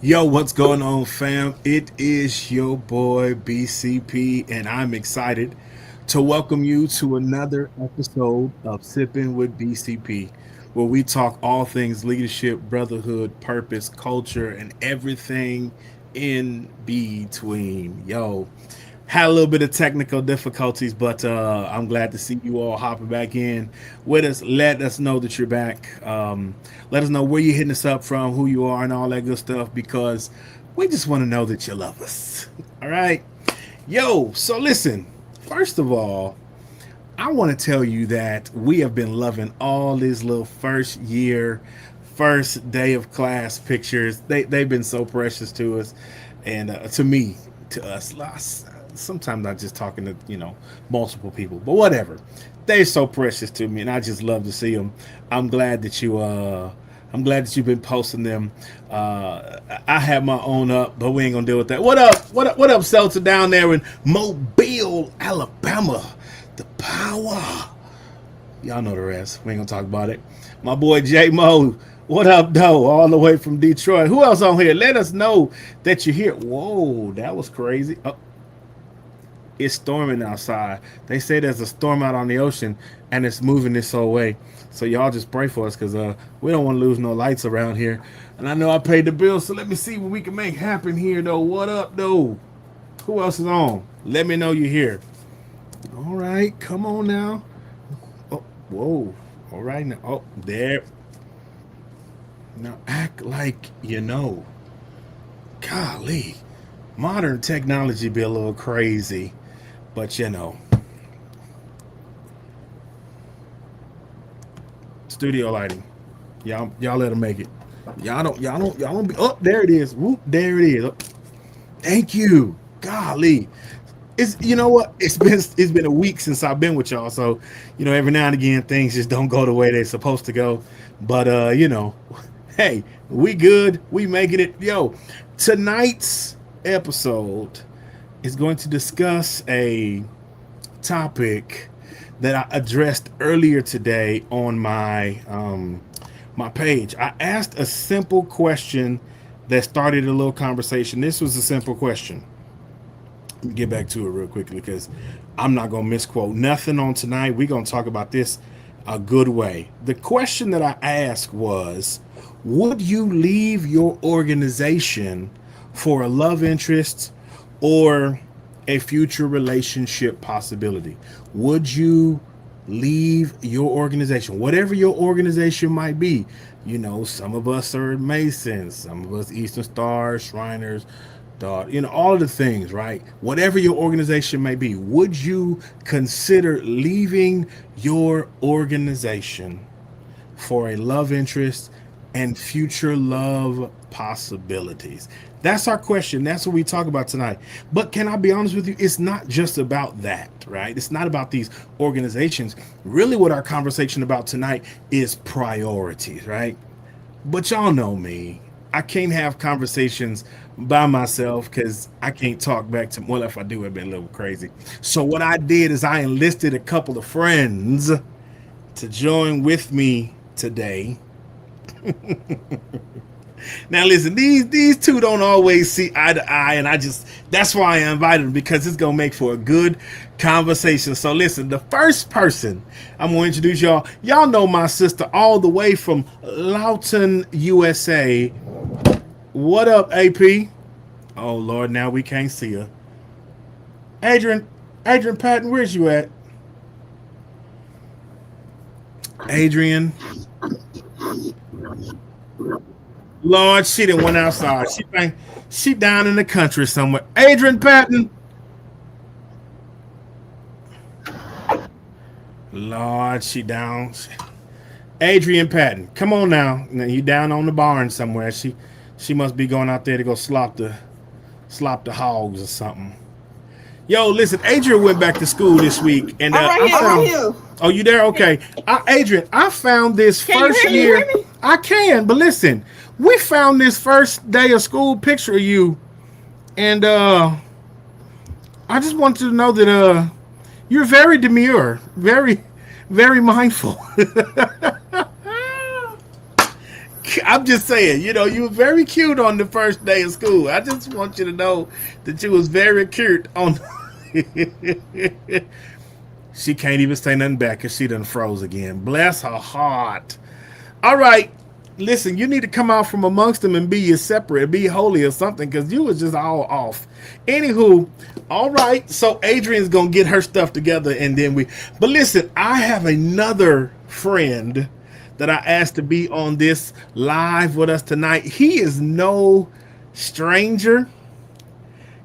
Yo, what's going on, fam? It is your boy BCP, and I'm excited to welcome you to another episode of Sipping with BCP, where we talk all things leadership, brotherhood, purpose, culture, and everything in between. Yo, had a little bit of technical difficulties, but I'm glad to see you all hopping back in with us. Let us know that you're back. Let us know where you're hitting us up from, who you are, and all that good stuff, because we just want to know that you love us. All right. Yo, so listen, first of all, I want to tell you that we have been loving all these little first year, first day of class pictures. They've been so precious to us and to me, to us. Sometimes I'm just talking to, multiple people, but whatever. They're so precious to me and I just love to see them. I'm glad that you, I'm glad that you've been posting them. I have my own up, but we ain't gonna deal with that. What up? What up, Seltzer down there in Mobile, Alabama? The power. Y'all know the rest. We ain't gonna talk about it. My boy J Mo. What up, though? All the way from Detroit. Who else on here? Let us know that you're here. Whoa, that was crazy. Oh, it's storming outside. They say there's a storm out on the ocean and it's moving this whole way. So y'all just pray for us because we don't want to lose no lights around here. And I know I paid the bill, so let me see what we can make happen here, though. What up, though? Who else is on? Let me know you're here. All right, come on now. Oh, whoa. All right now. Oh, there. Now act like you know. Golly. Modern technology be a little crazy, but studio lighting. Y'all let them make it. Y'all don't be. Oh, there it is. Whoop, there it is. Oh, thank you. Golly. It's, you know what? It's been a week since I've been with y'all, so every now and again things just don't go the way they're supposed to go. But hey, we good. We making it. Yo, tonight's episode is going to discuss a topic that I addressed earlier today on my page. I asked a simple question that started a little conversation. This was a simple question. Let me get back to it real quickly because I'm not going to misquote nothing on tonight. We're going to talk about this a good way. The question that I asked was, would you leave your organization for a love interest or a future relationship possibility? Would you leave your organization, whatever your organization might be? Some of us are Masons, some of us Eastern Stars, Shriners, all of the things, right? Whatever your organization may be, would you consider leaving your organization for a love interest and future love possibilities? That's our question. That's what we talk about tonight. But can I be honest with you? It's not just about that, right? It's not about these organizations. Really, what our conversation about tonight is priorities, right? But y'all know me. I can't have conversations by myself because I can't talk back to, well, if I do, it'd be a little crazy. So what I did is I enlisted a couple of friends to join with me today. Now listen, these two don't always see eye to eye, and that's why I invited them, because it's gonna make for a good conversation. So listen, the first person I'm gonna introduce y'all. Y'all know my sister all the way from Loughton, USA. What up, AP? Oh Lord, now we can't see her. Adrian Patton, where's you at? Adrian. Lord, she didn't went outside. She down in the country somewhere. Adrian Patton. Lord, she down. Adrian Patton, come on now. You down on the barn somewhere. She must be going out there to go slop the hogs or something. Yo, listen, Adrian went back to school this week, and I'm right I here. I'm found. right here. Oh, you there? Okay, Adrian, I found this Can you first hear me? year. You hear me? I can, but listen, we found this first day of school picture of you, and I just wanted to know that you're very demure, very, very mindful. I'm just saying, you were very cute on the first day of school. I just want you to know that you was very cute on. She can't even say nothing back because she done froze again. Bless her heart. All right. Listen, you need to come out from amongst them and be your separate, be holy or something, because you was just all off. Anywho, all right. So Adrian's gonna get her stuff together, and then we. But listen, I have another friend that I asked to be on this live with us tonight. He is no stranger,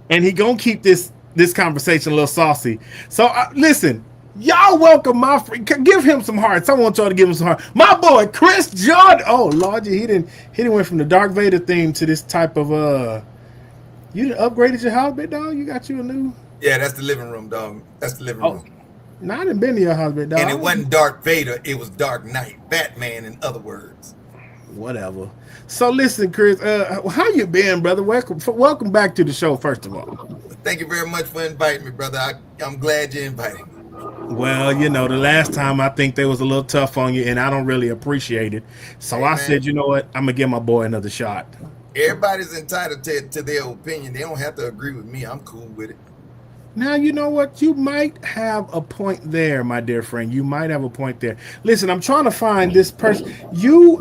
and he gonna keep this conversation a little saucy. So listen, y'all welcome my friend. Give him some hearts. I want y'all to give him some hearts. My boy Chris Jordan. Oh Lord, he didn't went from the Dark Vader theme to this type of You done upgraded your house, big dog. You got you a new. Yeah, that's the living room, dog. That's the living room. No, I done been to your house, big dog. And it wasn't Darth Vader. It was Dark Knight, Batman, in other words. Whatever. So listen, Chris, how you been, brother? Welcome back to the show, first of all. Thank you very much for inviting me, brother. I'm glad you invited me. Well, the last time I think they was a little tough on you, and I don't really appreciate it. So I said, you know what? I'm gonna give my boy another shot. Everybody's entitled to their opinion. They don't have to agree with me. I'm cool with it. Now, you know what? You might have a point there, my dear friend. You might have a point there. Listen, I'm trying to find this person.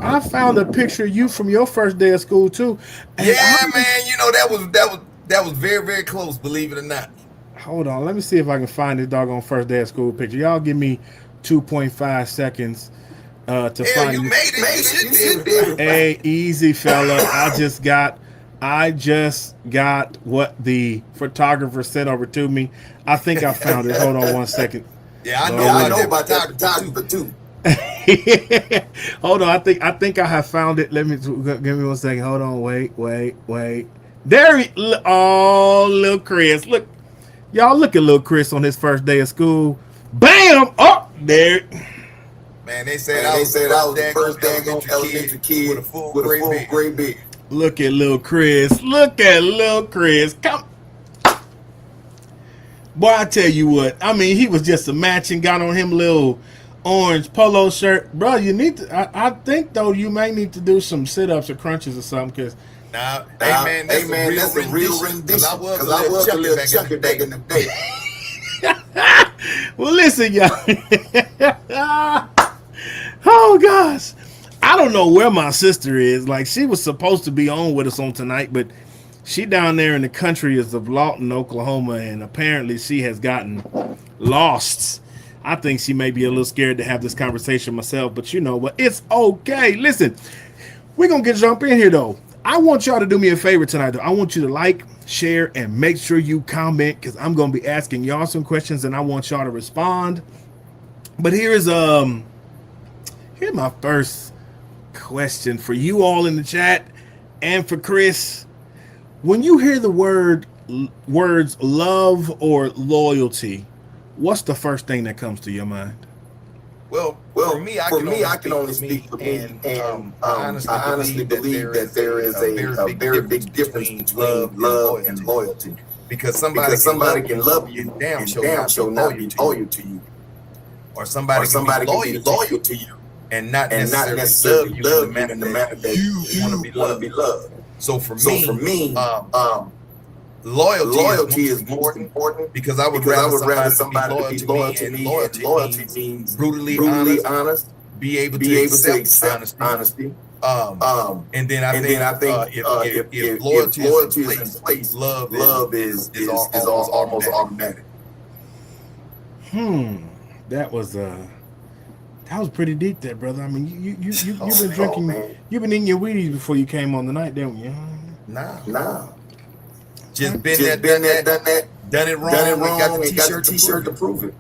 I found a picture of you from your first day of school too. And man. That was very, very close. Believe it or not. Hold on. Let me see if I can find this doggone first day of school picture. Y'all give me 2.5 seconds to find. You made it. Hey, easy, fella. I just got what the photographer sent over to me. I think I found it. Hold on one second. Yeah, I know about that photographer too. Hold on. I think I have found it. Let me give me 1 second. Hold on. Wait. There he. Oh, little Chris. Look, y'all look at little Chris on his first day of school. Bam! Oh, there. Man, they said I was the first elementary kid with a full gray beard. Look at little Chris. Come. Boy, I tell you what. I mean, he was just a matching. Got on him a little orange polo shirt. Bro, you need to. I think, though, you may need to do some sit-ups or crunches or something. Because that's a real rendition. Because I was a little chunky back in the day. Well, listen, y'all. Oh, gosh. I don't know where my sister is. Like, she was supposed to be on with us on tonight, but she down there in the country of Lawton, Oklahoma, and apparently she has gotten lost. I think she may be a little scared to have this conversation myself, but you know what? It's okay. Listen, we're going to jump in here, though. I want y'all to do me a favor tonight, though. I want you to like, share, and make sure you comment, because I'm going to be asking y'all some questions, and I want y'all to respond. But here's my first question for you all in the chat and for Chris. When you hear the words love or loyalty, what's the first thing that comes to your mind? Well, for me, I can only speak for me, and I honestly believe that there is a very big difference between love and loyalty. Because somebody can love you and damn sure not be loyal to you, or somebody can be loyal to you and not necessarily love you in the manner that you want to be loved. So for me, loyalty is most important because I would rather somebody be loyal to me, and loyalty means brutally honest, be able to accept honesty. And then I think if loyalty is in place, love is almost automatic. That was pretty deep, there, brother. I mean, you've been drinking, you've been eating your Wheaties before you came on the night, didn't you? Nah. Just been there, done it wrong, and got the t-shirt to prove it.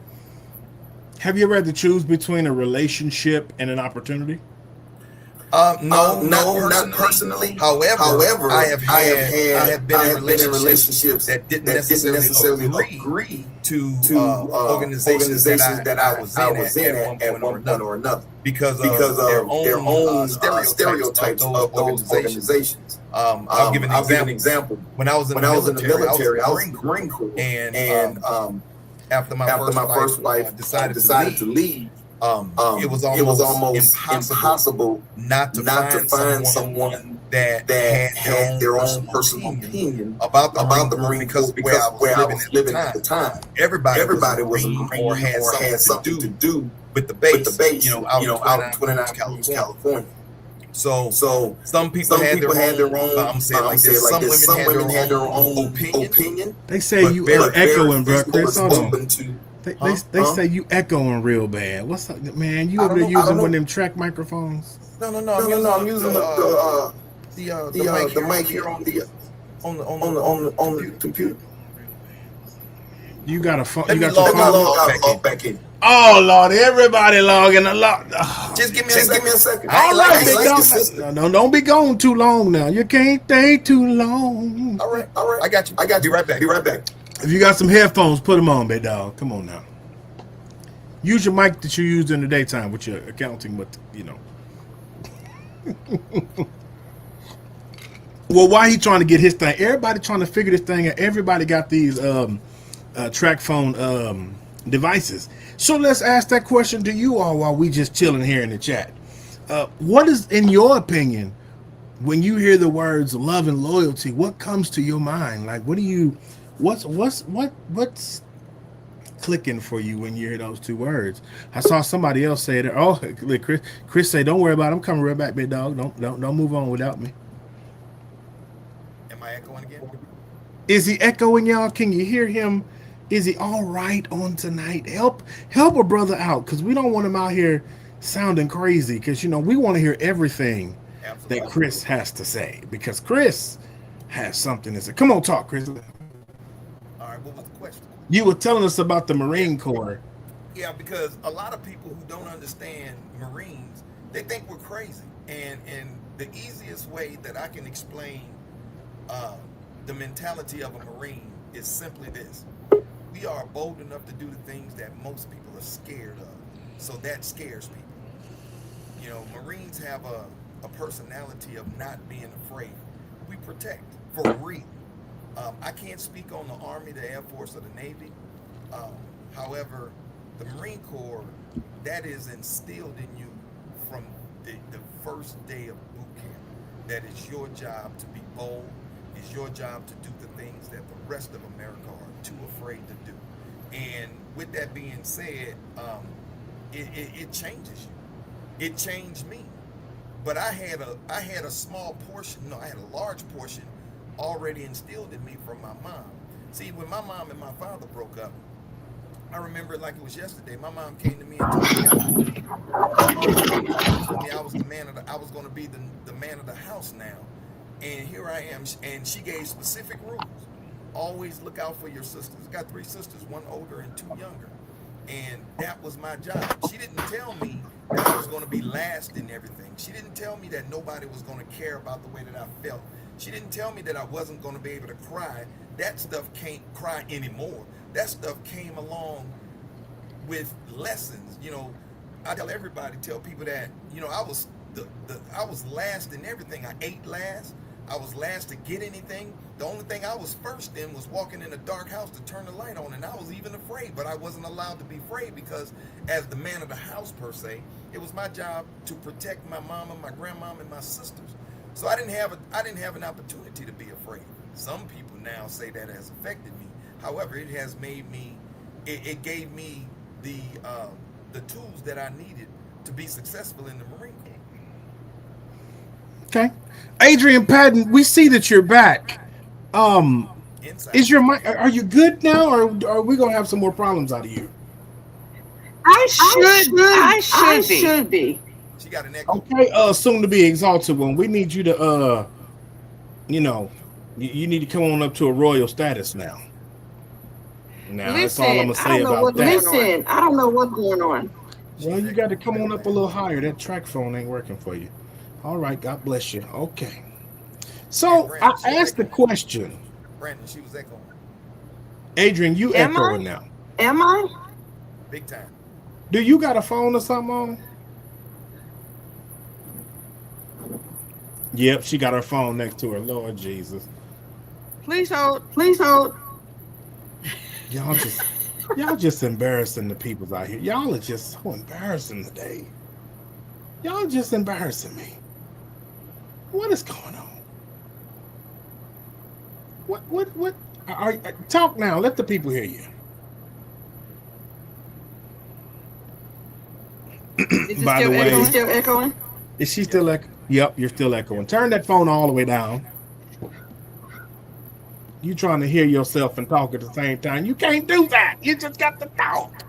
Have you ever had to choose between a relationship and an opportunity? No, not personally. However, I have been in relationships that didn't necessarily agree to organizations that I was in at one point or another because of their own stereotypes of those organizations. I'll give an example. When I was in the military, I was in the Marine Corps, and after my first wife decided to leave, It was It was almost almost impossible impossible not to not to find find someone someone that that had their had own their own personal personal opinion opinion about the Marine about the Corps Marine because Corps of where I because was where I living was at the living at time. the time. Everybody was a Everybody was a Marine or Marine had or something had to something to do do with the with the base, base, out in out in 29 Palms, 29 Palms, California. California. So So some people some had people their had own, their I'm own, gonna say it I'm like saying this, like some this, women some had their women had their own own opinion, opinion, They say but you very but very echoing, bro. few Chris, was hold on. open to, They huh? say you echoing real bad. What's up, man? You I over don't there know. I using don't one of know. them track microphones? No, I'm No, no, no. using I'm using the mic the here mic here on the on the computer. computer. You got a phone? Let You me got your Let me phone? back in. log back in. Oh Lord, everybody logging a lot. Oh, Just give me a Just give me second. a second. I ain't all like right, your I ain't big like your dog. sister. sister. No, no, don't be gone too long now. You can't stay too long. All right, All right. I got you. I got Be you. right back. Be right back. If you got some headphones, put them on, big dog. Come on now. Use your mic that you used in the daytime with your accounting, but Well, why he trying to get his thing? Everybody trying to figure this thing out. Everybody got these track phone devices. So let's ask that question to you all while we just chilling here in the chat. What is, in your opinion, when you hear the words love and loyalty? What comes to your mind? Like, what do you, what's clicking for you when you hear those two words? I saw somebody else say that. Oh, Chris say, "Don't worry about it. I'm coming right back, big dog. Don't move on without me." Am I echoing again? Is he echoing, y'all? Can you hear him? Is he all right on tonight? Help a brother out, because we don't want him out here sounding crazy. Because we want to hear everything that Absolutely. Chris has to say. Because Chris has something to say. Come on, talk, Chris. All right. What was the question? You were telling us about the Yeah, Marine Corps. yeah. Because a lot of people who don't understand Marines, they think we're crazy. And the easiest way that I can explain uh, the mentality of a Marine is simply this: we are bold enough to do the things that most people are scared of. So that scares people. Marines have a personality of not being afraid. We protect for real. I can't speak on the Army, the Air Force, or the Navy. Um, However, the Marine Corps, that is instilled in you from the first day of boot camp. That it's your job to be bold. It's your job to do the things that the rest of America are too afraid to do. And with that being said, it changes you. It changed me. But I had a small portion, no, I had a large portion already instilled in me from my mom. See, when my mom and my father broke up, I remember it like it was yesterday. My mom came to me and told me I was the man of I was going to be the man of the house now. And here I am, and she gave specific rules. Always look out for your sisters. I got three sisters, one older and two younger. And that was my job. She didn't tell me that I was going to be last in everything. She didn't tell me that nobody was going to care about the way that I felt. She didn't tell me that I wasn't going to be able to cry. That stuff can't cry anymore. That stuff came along with lessons. I tell everybody, tell people that I was I was last in everything. I ate last. I was last to get anything. The only thing I was first in was walking in a dark house to turn the light on, and I was even afraid, but I wasn't allowed to be afraid because, as the man of the house per se, it was my job to protect my mama, my grandmom, and my sisters. So I didn't have an opportunity to be afraid. Some people now say that has affected me. However, it has made me. It gave me the tools that I needed to be successful in the Marine Corps. Okay. Adrian Patton, we see that you're back. Um, Inside. is your mic? Are you good now, or are we gonna have some more problems out of you? I I should should be. be. She got an echo. Okay. Soon to be exalted one. We need you to you know, you need to come on up to a royal status now. Now that's all I'm Listen, gonna I say don't know about what's that. going on. Listen, I don't know what's going on. Well, She's you got to echoing come very on up a bad. little higher. That track phone ain't working for you. All right. God bless you. Okay. And So I Brandon, she was asked the echoing. question, Brandon, she was echoing. Adrian. You Am I? echoing now? Am I? Big time. Do you got a phone or something on? Yep, she got her phone next to her. Lord Jesus. Please hold. Please hold. Y'all just Y'all just embarrassing the peoples out here. Y'all are just so embarrassing today. Y'all just embarrassing me. What is going on? What? Talk now. Let the people hear you. Is it By the still way, echoing? Still echoing? is she still echoing? Yep, you're still echoing. Turn that phone all the way down. You trying to hear yourself and talk at the same time. You can't do that. You just got to talk.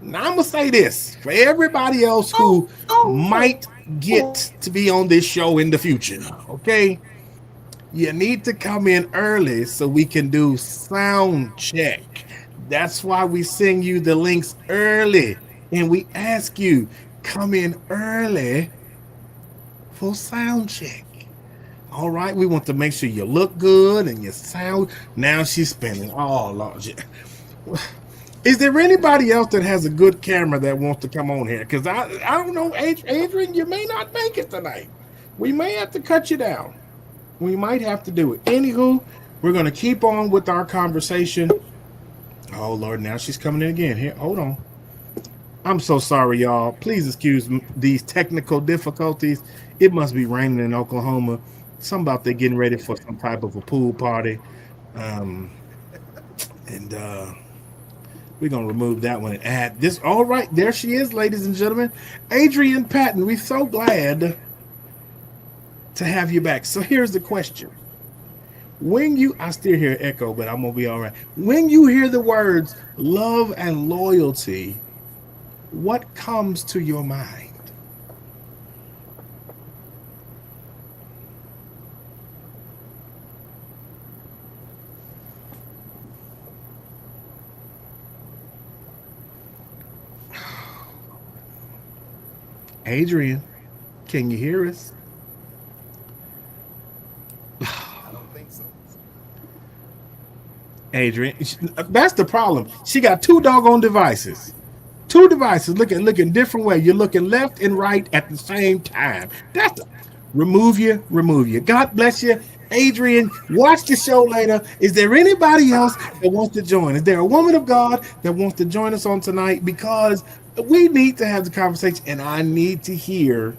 Now I'm gonna say this for everybody else who might get to be on this show in the future. Okay, you need to come in early so we can do sound check. That's why we send you the links early and we ask you come in early for sound check. All right, we want to make sure you look good and you sound. Now she's spinning. Oh Lord, is there anybody else that has a good camera that wants to come on here? Because I don't know, Adrian, you may not make it tonight. We may have to cut you down. We might have to do it. Anywho, we're gonna keep on with our conversation. Oh Lord, now she's coming in again. Here, hold on. I'm so sorry, y'all. Please excuse these technical difficulties. It must be raining in Oklahoma. Some about they getting ready for some type of a pool party, um, and we're gonna remove that one and add this. All right, there she is, ladies and gentlemen, Adrian Patton. We're so glad to have you back. So here's the question: when you, I still hear echo, but I'm gonna be all right. When you hear the words love and loyalty, what comes to your mind? Adrian, can you hear us? I don't think so. Adrian, that's the problem. She got two doggone devices. Two devices looking different way. You're looking left and right at the same time. That's the, remove you, remove you. God bless you. Adrian, watch the show later. Is there anybody else that wants to join? Is there a woman of God that wants to join us on tonight? Because we need to have the conversation and I need to hear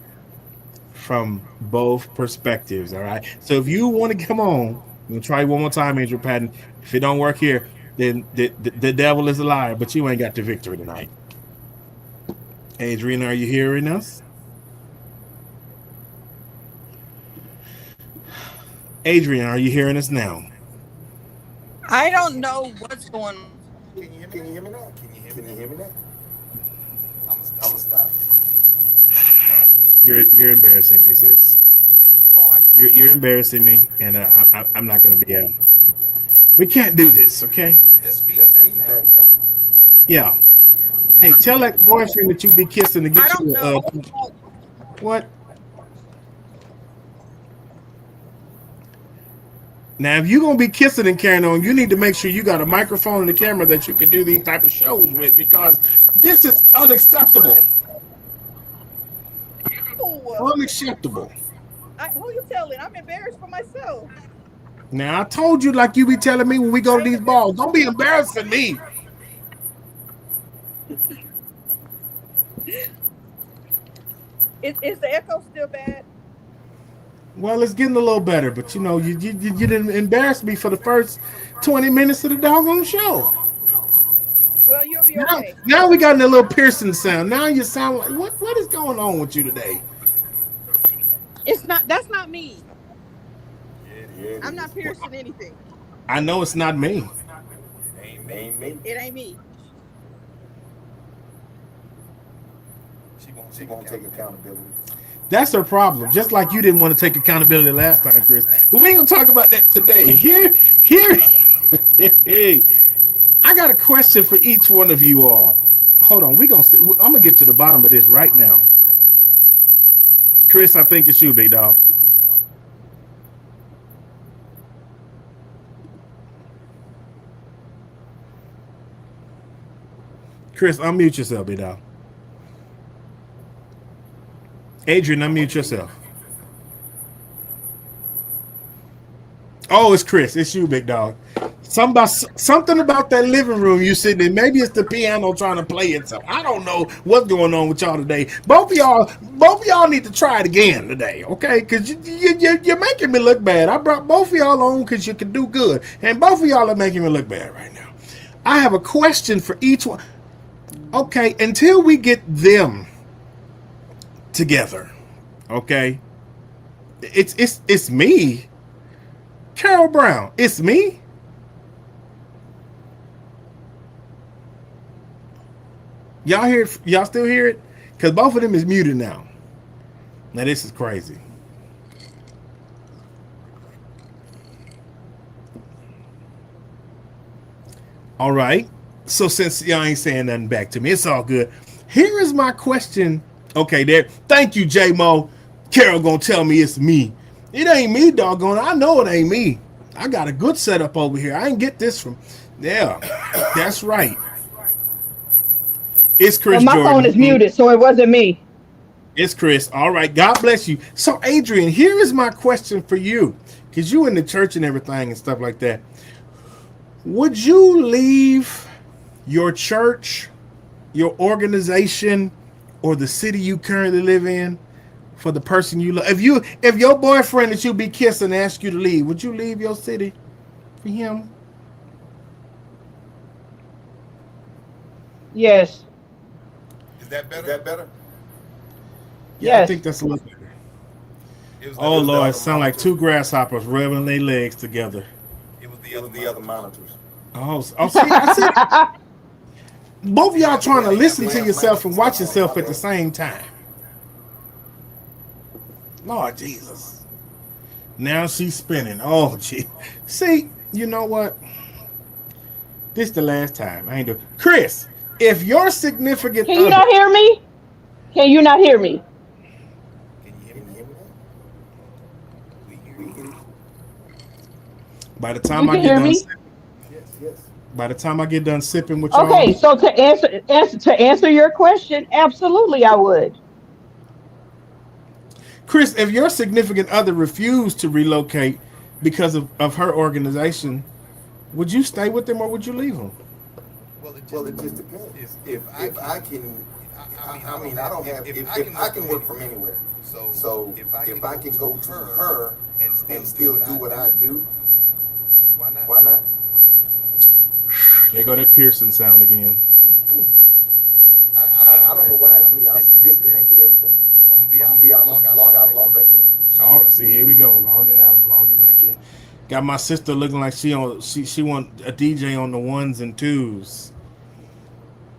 from both perspectives. All right. So if you want to come on, we'll try one more time, Adrian Patton. If it don't work here, then the devil is a liar, but you ain't got the victory tonight. Adrian, are you hearing us? Adrian, are you hearing us now? I don't know what's going on. Can you hear me now? Can you hear me now? I'm gonna stop. You're embarrassing me, sis. You're embarrassing me, and I'm not going to be. We can't do this, okay? That's feedback. Yeah. Hey, tell that boyfriend that you be kissing to I get don't you. know. What? Now, if you're gonna be kissing and carrying on, you need to make sure you got a microphone and a camera that you can do these type of shows with because this is unacceptable. Oh, Unacceptable. who you telling? I'm embarrassed for myself. Now, I told you like you be telling me when we go to I ain't these embarrassed. balls. Don't be embarrassing me. Is the echo still bad? Well, it's getting a little better, but you know, you didn't embarrass me for the first 20 minutes of the doggone show. Well, you'll be Now, okay. now we got a little piercing sound. Now you sound like what is going on with you today? It's not. That's not me. Yeah, it I'm not is. piercing anything. I know it's not me. Ain't me. It ain't me. She won't take accountability. That's her problem. Just like you didn't want to take accountability last time, Chris. But we ain't gonna talk about that today. Here. Hey, I got a question for each one of you all. Hold on, I'm gonna get to the bottom of this right now. Chris, I think it's you, big dog. Chris, unmute yourself, big dog. Adrian, unmute yourself. Oh, it's Chris. It's you, big dog. Something about that living room you sitting in. Maybe it's the piano trying to play itself. I don't know what's going on with y'all today. Both of y'all need to try it again today, okay? Because you're making me look bad. I brought both of y'all on because you can do good, and both of y'all are making me look bad right now. I have a question for each one. Okay, until we get them together, okay? It's me, Carol Brown. It's me. Y'all hear? Y'all still hear it? Because both of them is muted now. Now this is crazy. All right. So since y'all ain't saying nothing back to me, it's all good. Here is my question. Okay, there. Thank you, J Mo. Carol gonna tell me it's me. It ain't me, doggone. I know it ain't me. I got a good setup over here. I ain't get this from. Yeah, that's right. It's Well, Chris my phone is Jordan. muted, so it wasn't me. It's Chris. All right. God bless you. So, Adrian, here is my question for you. Because you in the church and everything and stuff like that. Would you leave your church, your organization, or the city you currently live in for the person you love? If your boyfriend that you be kissing asked you to leave, would you leave your city for him? Yes. Is that better? Is that better? Yeah, I Yes. think that's a little better. Oh, Lord, it sound like two grasshoppers rubbing their legs together. It was the other monitors. See, I see. Both of y'all trying to listen to yourself and watch yourself at the same time. Lord Jesus. Now she's spinning. Oh, gee. See, you know what? This the last time. I ain't doing. Chris, if your significant Can you other, not hear me? Can you not hear me? Can you hear me? We hear you. by the You time I can get hear done, me? Yes. by the time I get done sipping with Okay, y'all, so to answer your question, absolutely I would. Chris, if your significant other refused to relocate because of her organization, would you stay with them or would you leave them? Well, it just depends. If I can, I mean, I don't have. If I can work from anywhere, so if I can go to her and still do what I do, why not? There go that Pearson sound again. I don't know why it's me. I disconnected everything. I'm gonna be out. I'm gonna log out and log back in. All right, see, here we go. Log it out, log it back in. Got my sister looking like she want a DJ on the ones and twos.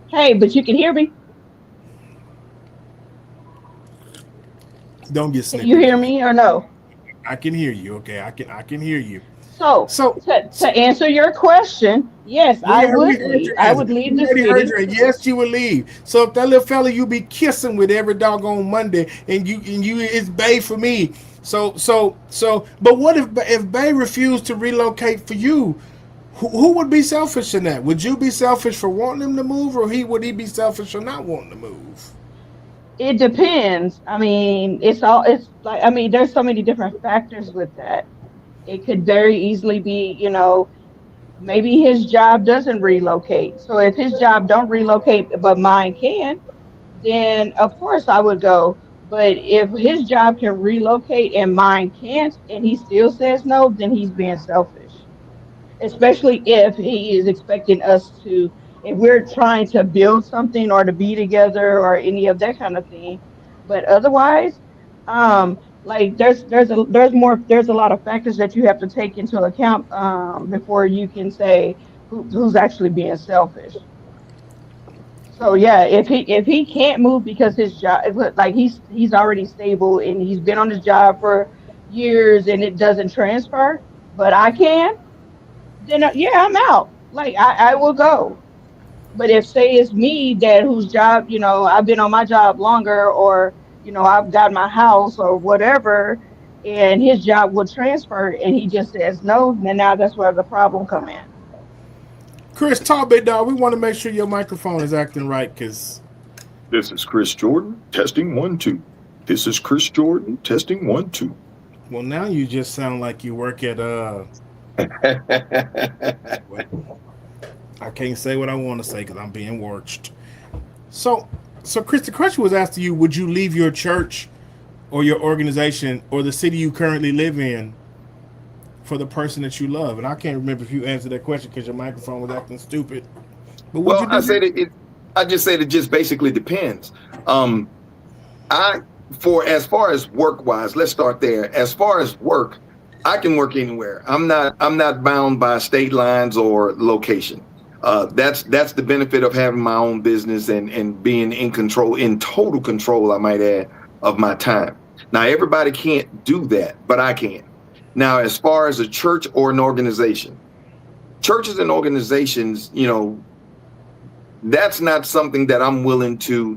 Hey, but you can hear me? Don't get Can you snippy hear with me. me or no? I can hear you. Okay, I can hear you. So So, to answer your question, yes, we I already would heard leave. your I answer. would leave We the already heard city. your yes, you would leave. So if that little fella you be kissing with every doggone Monday, and you it's Bay for me. But what if Bay refused to relocate for you? Who would be selfish in that? Would you be selfish for wanting him to move, or would he be selfish for not wanting to move? It depends. I mean, it's like, I mean, there's so many different factors with that. It could very easily be, maybe his job doesn't relocate. So if his job don't relocate but mine can, then of course I would go. But if his job can relocate and mine can't and he still says no, then he's being selfish. Especially if he is expecting us to, if we're trying to build something or to be together or any of that kind of thing. But otherwise, like there's a lot of factors that you have to take into account before you can say who's actually being selfish. So yeah, if he can't move because his job, like he's already stable and he's been on his job for years and it doesn't transfer, but I can, then yeah, I'm out. Like I will go. But if say it's me that whose job, I've been on my job longer, or I've got my house or whatever, and his job will transfer, and he just says no, then now that's where the problem come in. Chris, talk big dog. We want to make sure your microphone is acting right, cause This is Chris Jordan, testing 1 2. This is Chris Jordan, testing 1 2. well now you just sound like you work at Well, I can't say what I want to say because I'm being watched. So, so Chris, the question was asked to you: would you leave your church or your organization or the city you currently live in for the person that you love? And I can't remember if you answered that question because your microphone was acting stupid. But would you Well, do that? I just said it just basically depends. Um, I for as far as work wise, let's start there. As far as work, I can work anywhere. I'm not bound by state lines or location. That's the benefit of having my own business and being in control, in total control, I might add, of my time. Now everybody can't do that, but I can. Now, as far as a church or an organization, churches and organizations, that's not something that I'm willing to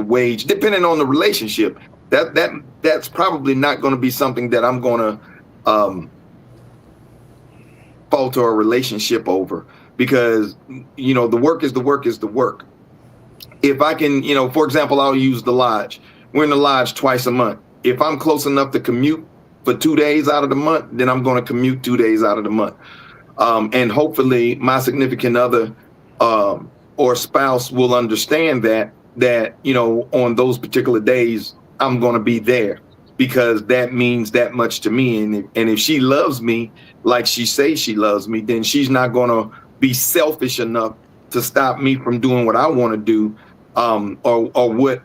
wage, depending on the relationship. That's probably not going to be something that I'm going to falter a relationship over, because the work is the work is the work. If I can, for example, I'll use the lodge. We're in the lodge twice a month. If I'm close enough to commute for 2 days out of the month, then I'm going to commute 2 days out of the month. And hopefully my significant other or spouse will understand that on those particular days I'm going to be there, because that means that much to me. And if she loves me like she says she loves me, then she's not going to be selfish enough to stop me from doing what I want to do, or what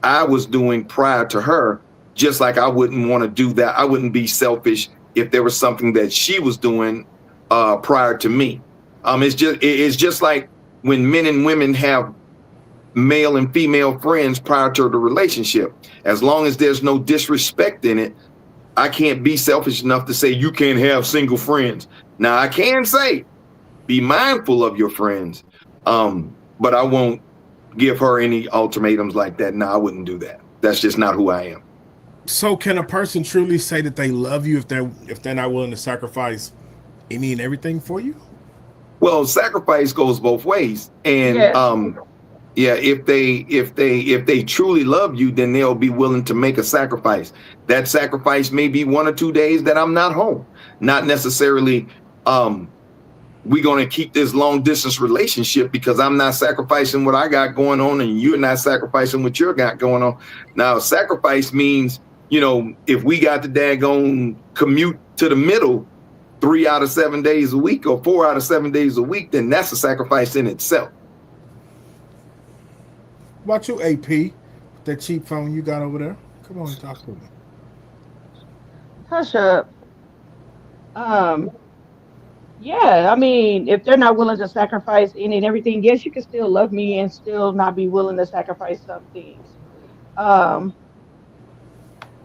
I was doing prior to her. Just like I wouldn't want to do that. I wouldn't be selfish if there was something that she was doing prior to me. It's just like when men and women have male and female friends prior to the relationship. As long as there's no disrespect in it, I can't be selfish enough to say you can't have single friends. Now I can say be mindful of your friends, but I won't give her any ultimatums like that. No, I wouldn't do that. That's just not who I am. So, can a person truly say that they love you if they're not willing to sacrifice any and everything for you? Well, sacrifice goes both ways, and Yes. yeah, if they truly love you, then they'll be willing to make a sacrifice. That sacrifice may be 1 or 2 days that I'm not home, not necessarily. We're going to keep this long distance relationship because I'm not sacrificing what I got going on and you're not sacrificing what you got going on. Now, sacrifice means, if we got the daggone commute to the middle 3 out of 7 days a week or 4 out of 7 days a week, then that's a sacrifice in itself. What about you, AP? That cheap phone you got over there? Come on and talk to me. Hush up. Um, yeah, I mean, if they're not willing to sacrifice any and everything, yes, you can still love me and still not be willing to sacrifice some things. Um,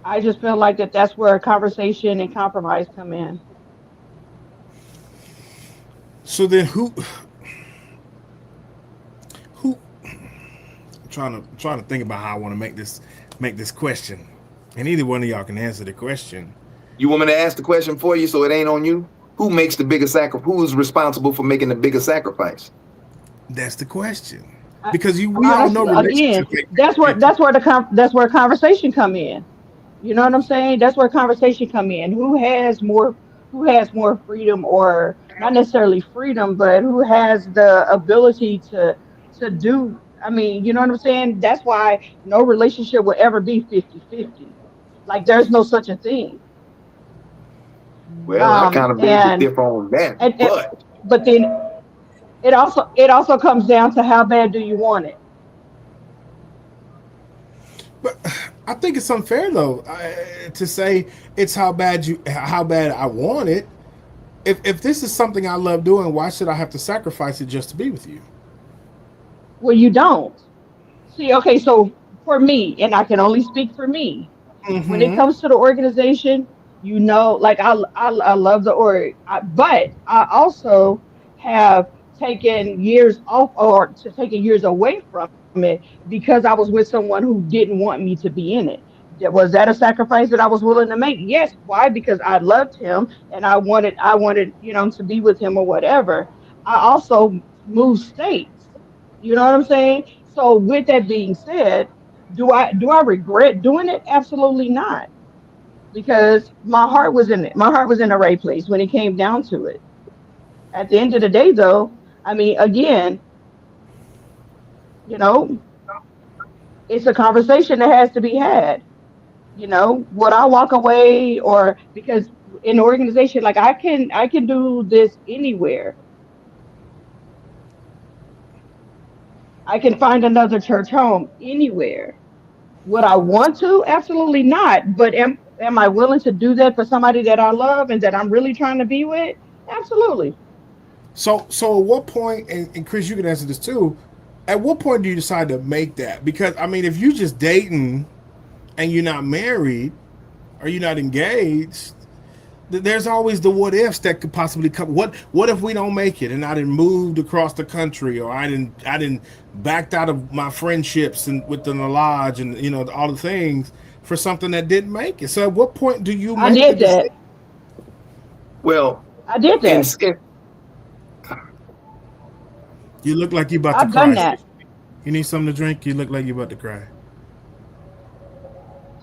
I just feel like that's where conversation and compromise come in. So then, who? I'm trying to think about how I want to make this question, and either one of y'all can answer the question. You want me to ask the question for you so it ain't on you? Who makes the bigger sacrifice? Who is responsible for making the bigger sacrifice? That's the question, I, because we all know honestly, again, relationships. that's where conversation come in. You know what I'm saying? That's where conversation come in. Who has more freedom, or not necessarily freedom, but who has the ability to do, I mean, you know what I'm saying? That's why no relationship will ever be 50-50. Like there's no such a thing. Well, I kind of beg to And differ on that, and but but then it also comes down to how bad do you want it? But I think it's unfair though, to say it's how bad I want it. If this is something I love doing, why should I have to sacrifice it just to be with you? Well, you don't. See, okay, so for me, and I can only speak for me, when it Mm-hmm. comes to the organization, like I love the org, but I also have taken years off, or to taking years away from it, because I was with someone who didn't want me to be in it. Was that a sacrifice that I was willing to make? Yes. Why? Because I loved him and I wanted to be with him or whatever. I also moved states. You know what I'm saying? So with that being said, do I regret doing it? Absolutely not. because my heart was in the right place when it came down to it. At the end of the day, though, I mean, again, you know, it's a conversation that has to be had. Would I walk away, or because in an organization, like, I can do this anywhere. I can find another church home anywhere. Would I want to? Absolutely not. But am I willing to do that for somebody that I love and that I'm really trying to be with? Absolutely. So at what point, and Chris, you can answer this too. At what point do you decide to make that? Because I mean, if you're just dating and you're not married or you're not engaged, there's always the what ifs that could possibly come. What if we don't make it and I didn't moved across the country, or I didn't backed out of my friendships and within the lodge, and all the things for something that didn't make it. So at what point do you I make the did decision? that. Well, I did in, that. in You look like you about to I've done cry. that. You need something to drink. You look like you about to cry.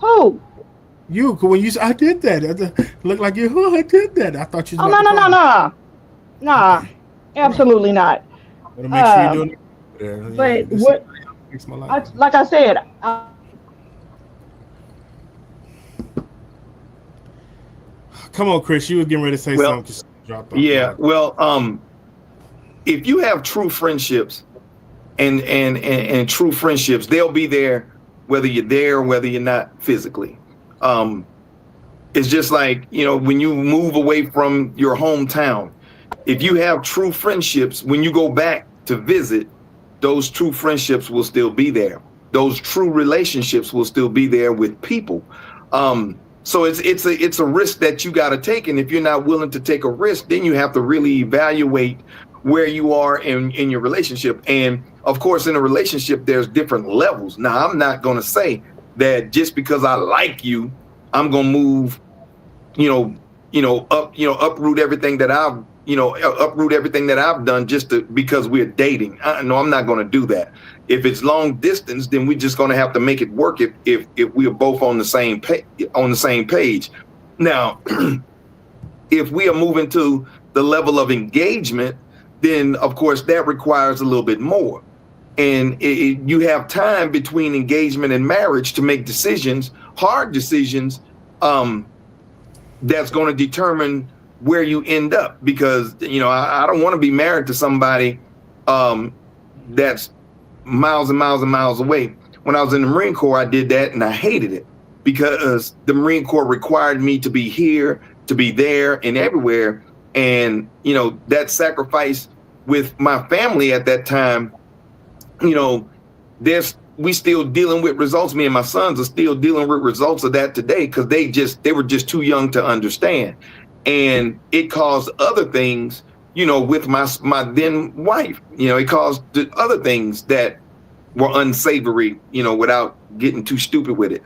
Who? You, when you I did that. Look like you. Oh, I did that. I thought you was Oh, about no, to no, no, cry. no. Nah. Okay, all right. Absolutely not. Want to make sure you're Um, doing it. Yeah, but this is what makes my life. like I said, Come on, Chris. You were getting ready to say well, something. Just dropped off yeah. mic. Well, if you have true friendships and true friendships, they'll be there whether you're there or whether you're not physically. Um, it's just like, when you move away from your hometown, if you have true friendships, when you go back to visit, those true friendships will still be there. Those true relationships will still be there with people. So it's a risk that you got to take, and if you're not willing to take a risk, then you have to really evaluate where you are in your relationship. And of course, in a relationship, there's different levels. Now, I'm not going to say that just because I like you, I'm going to move, uproot everything that uproot everything that I've done because we're dating. No, I'm not going to do that. If it's long distance, then we're just going to have to make it work if we are both on the same page. Now, if we are moving to the level of engagement, then of course that requires a little bit more. And you have time between engagement and marriage to make decisions, hard decisions, that's going to determine where you end up. Because, I don't want to be married to somebody that's miles and miles and miles away. When I was in the Marine Corps, I did that and I hated it because the Marine Corps required me to be here, to be there, and everywhere. And, that sacrifice with my family at that time, we still dealing with results. Me and my sons are still dealing with results of that today because they were just too young to understand. And it caused other things, with my then wife, it caused other things that were unsavory, without getting too stupid with it.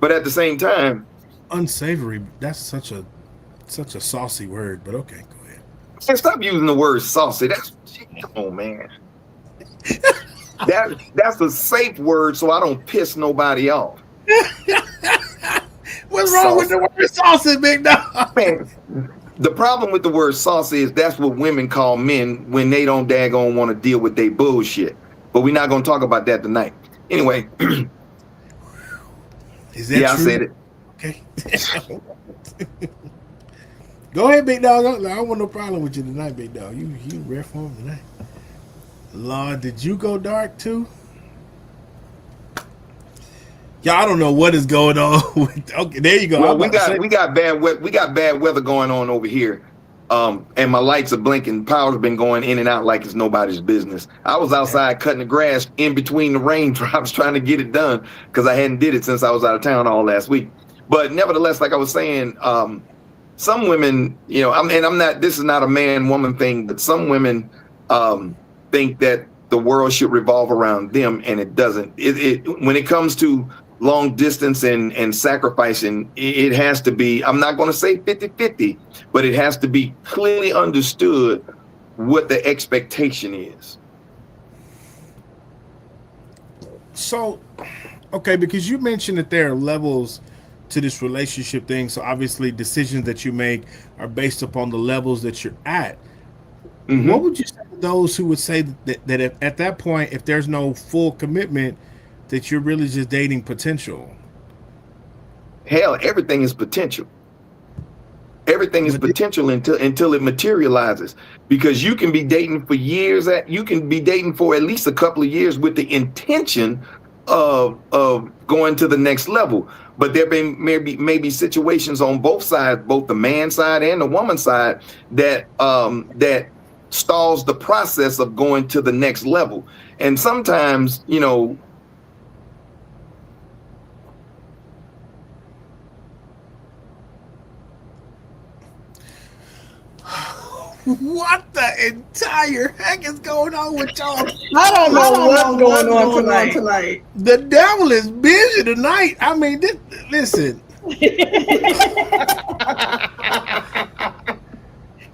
But at the same time, Unsavory. That's such a saucy word. But okay, go ahead. and stop using the word saucy. Come on, man. That's a safe word, so I don't piss nobody off. What's wrong with the word saucy, big dog? Man, the problem with the word saucy is that's what women call men when they don't daggone want to deal with their bullshit. But we're not going to talk about that tonight. Anyway. Is that yeah, true? I said it. Okay. Go ahead, big dog. I don't want no problem with you tonight, big dog. You rare form tonight. Lord, did you go dark too? Yeah, I don't know what is going on. Okay, there you go. Well, we got bad weather going on over here. And my lights are blinking. Power's been going in and out like it's nobody's business. I was outside cutting the grass in between the raindrops trying to get it done because I hadn't did it since I was out of town all last week. But nevertheless, like I was saying, some women, I'm not. This is not a man-woman thing, but some women think that the world should revolve around them, and it doesn't. When it comes to long distance and sacrificing, it has to be, I'm not going to say 50-50, but it has to be clearly understood what the expectation is. So, okay, because you mentioned that there are levels to this relationship thing. So obviously, decisions that you make are based upon the levels that you're at. What would you say to those who would say that if, at that point, if there's no full commitment, that you're really just dating potential? Hell, everything is potential. Everything is potential until it materializes, because you can be dating for years. You can be dating for at least a couple of years with the intention of going to the next level. But there been maybe situations on both sides, both the man side and the woman side, that that stalls the process of going to the next level. And sometimes, you know, What the entire heck is going on with y'all? I don't know what's going on tonight. The devil is busy tonight. I mean, listen.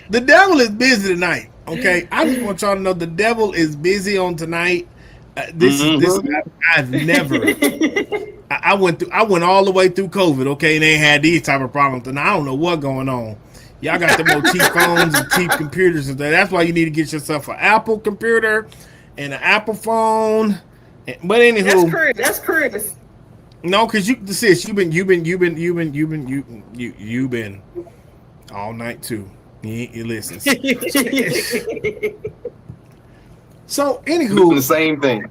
The devil is busy tonight. Okay, I just want y'all to know the devil is busy on tonight. This. I've never. I went all the way through COVID. Okay, and they had these type of problems, and I don't know what's going on. Y'all got the more cheap phones and cheap computers and that's why you need to get yourself an Apple computer and an Apple phone. But anywho, that's Chris. No, because you've been all night too. You listen. So anywho, the same thing.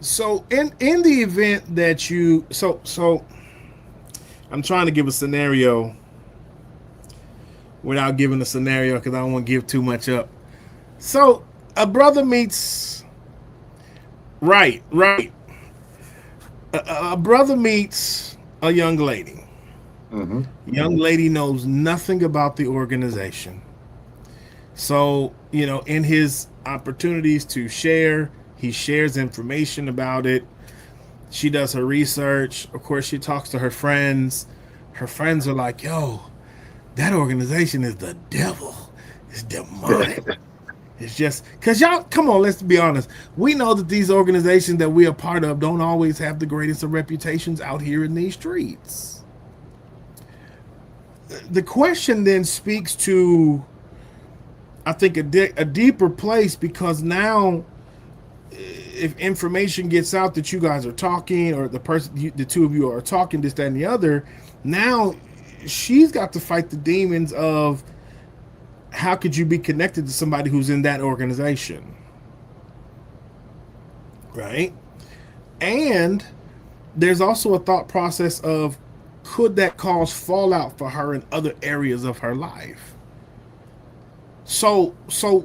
So in the event that you so. I'm trying to give a scenario without giving a scenario because I don't want to give too much up. So a brother meets, right. A brother meets a young lady. Young lady knows nothing about the organization. So, you know, in his opportunities to share, he shares information about it. She does her research. Of course, she talks to her friends. Her friends are like, yo, that organization is the devil. It's demonic. It's just, because y'all, come on, let's be honest. We know that these organizations that we are part of don't always have the greatest of reputations out here in these streets. The question then speaks to, I think, a deeper place, because now, if information gets out that you guys are talking, or the two of you are talking, this, that, and the other, now she's got to fight the demons of how could you be connected to somebody who's in that organization, right? And there's also a thought process of, could that cause fallout for her in other areas of her life? So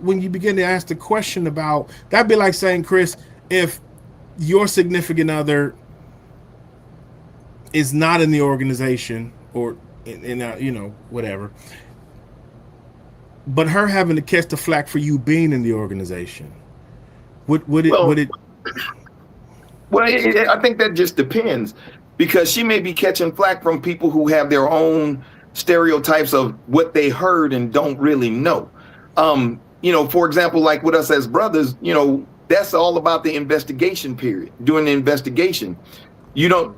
when you begin to ask the question about, that'd be like saying, Chris, if your significant other is not in the organization, or in you know, whatever, but her having to catch the flack for you being in the organization, would it? Well, I think that just depends, because she may be catching flack from people who have their own stereotypes of what they heard and don't really know. You know, for example, like with us as brothers, you know, that's all about the investigation period. During the investigation, you know,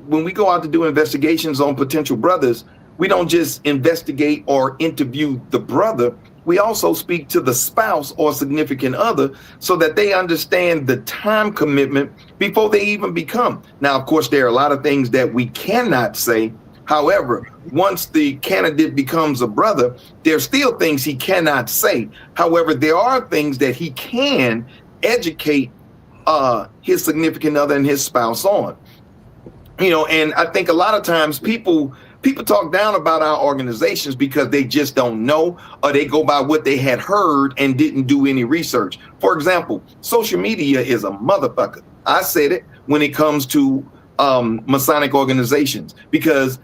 when we go out to do investigations on potential brothers, we don't just investigate or interview the brother. We also speak to the spouse or significant other so that they understand the time commitment before they even become. Now, of course, there are a lot of things that we cannot say. However, once the candidate becomes a brother, there's still things he cannot say. However, there are things that he can educate his significant other and his spouse on. You know, and I think a lot of times people talk down about our organizations because they just don't know, or they go by what they had heard and didn't do any research. For example, social media is a motherfucker. I said it when it comes to Masonic organizations, because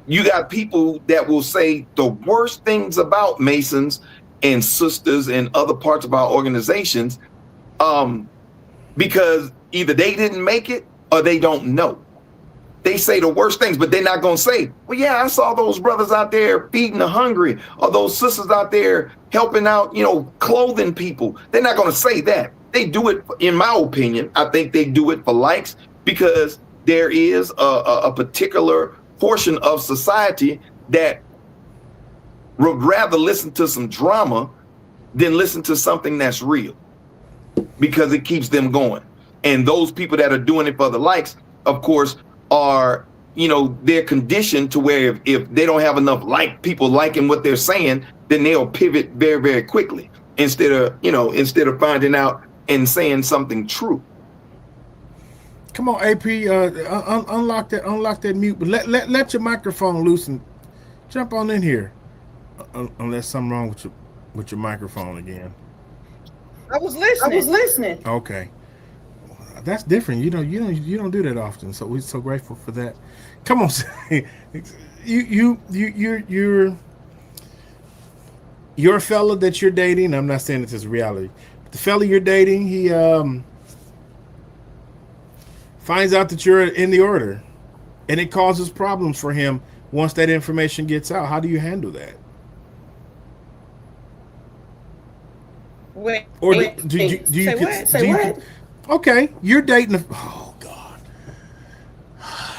you got people that will say the worst things about Masons and sisters and other parts of our organizations, because either they didn't make it or they don't know. They say the worst things, but they're not going to say, well, yeah, I saw those brothers out there feeding the hungry, or those sisters out there helping out, you know, clothing people. They're not going to say that. They do it, in my opinion, I think they do it for likes, because there is a particular portion of society that would rather listen to some drama than listen to something that's real, because it keeps them going. And those people that are doing it for the likes, of course, are, they're conditioned to where if they don't have enough people liking what they're saying, then they'll pivot very, very quickly instead of finding out and saying something true. Come on, AP, unlock that mute. But let your microphone loose and jump on in here. Unless something wrong with your microphone again. I was listening. Okay, that's different. You don't do that often. So we're so grateful for that. Come on, you're a fella that you're dating. I'm not saying this is reality. But the fella you're dating, he finds out that you're in the order, and it causes problems for him once that information gets out. How do you handle that? Wait, Or do you say what? Okay, you're dating oh God.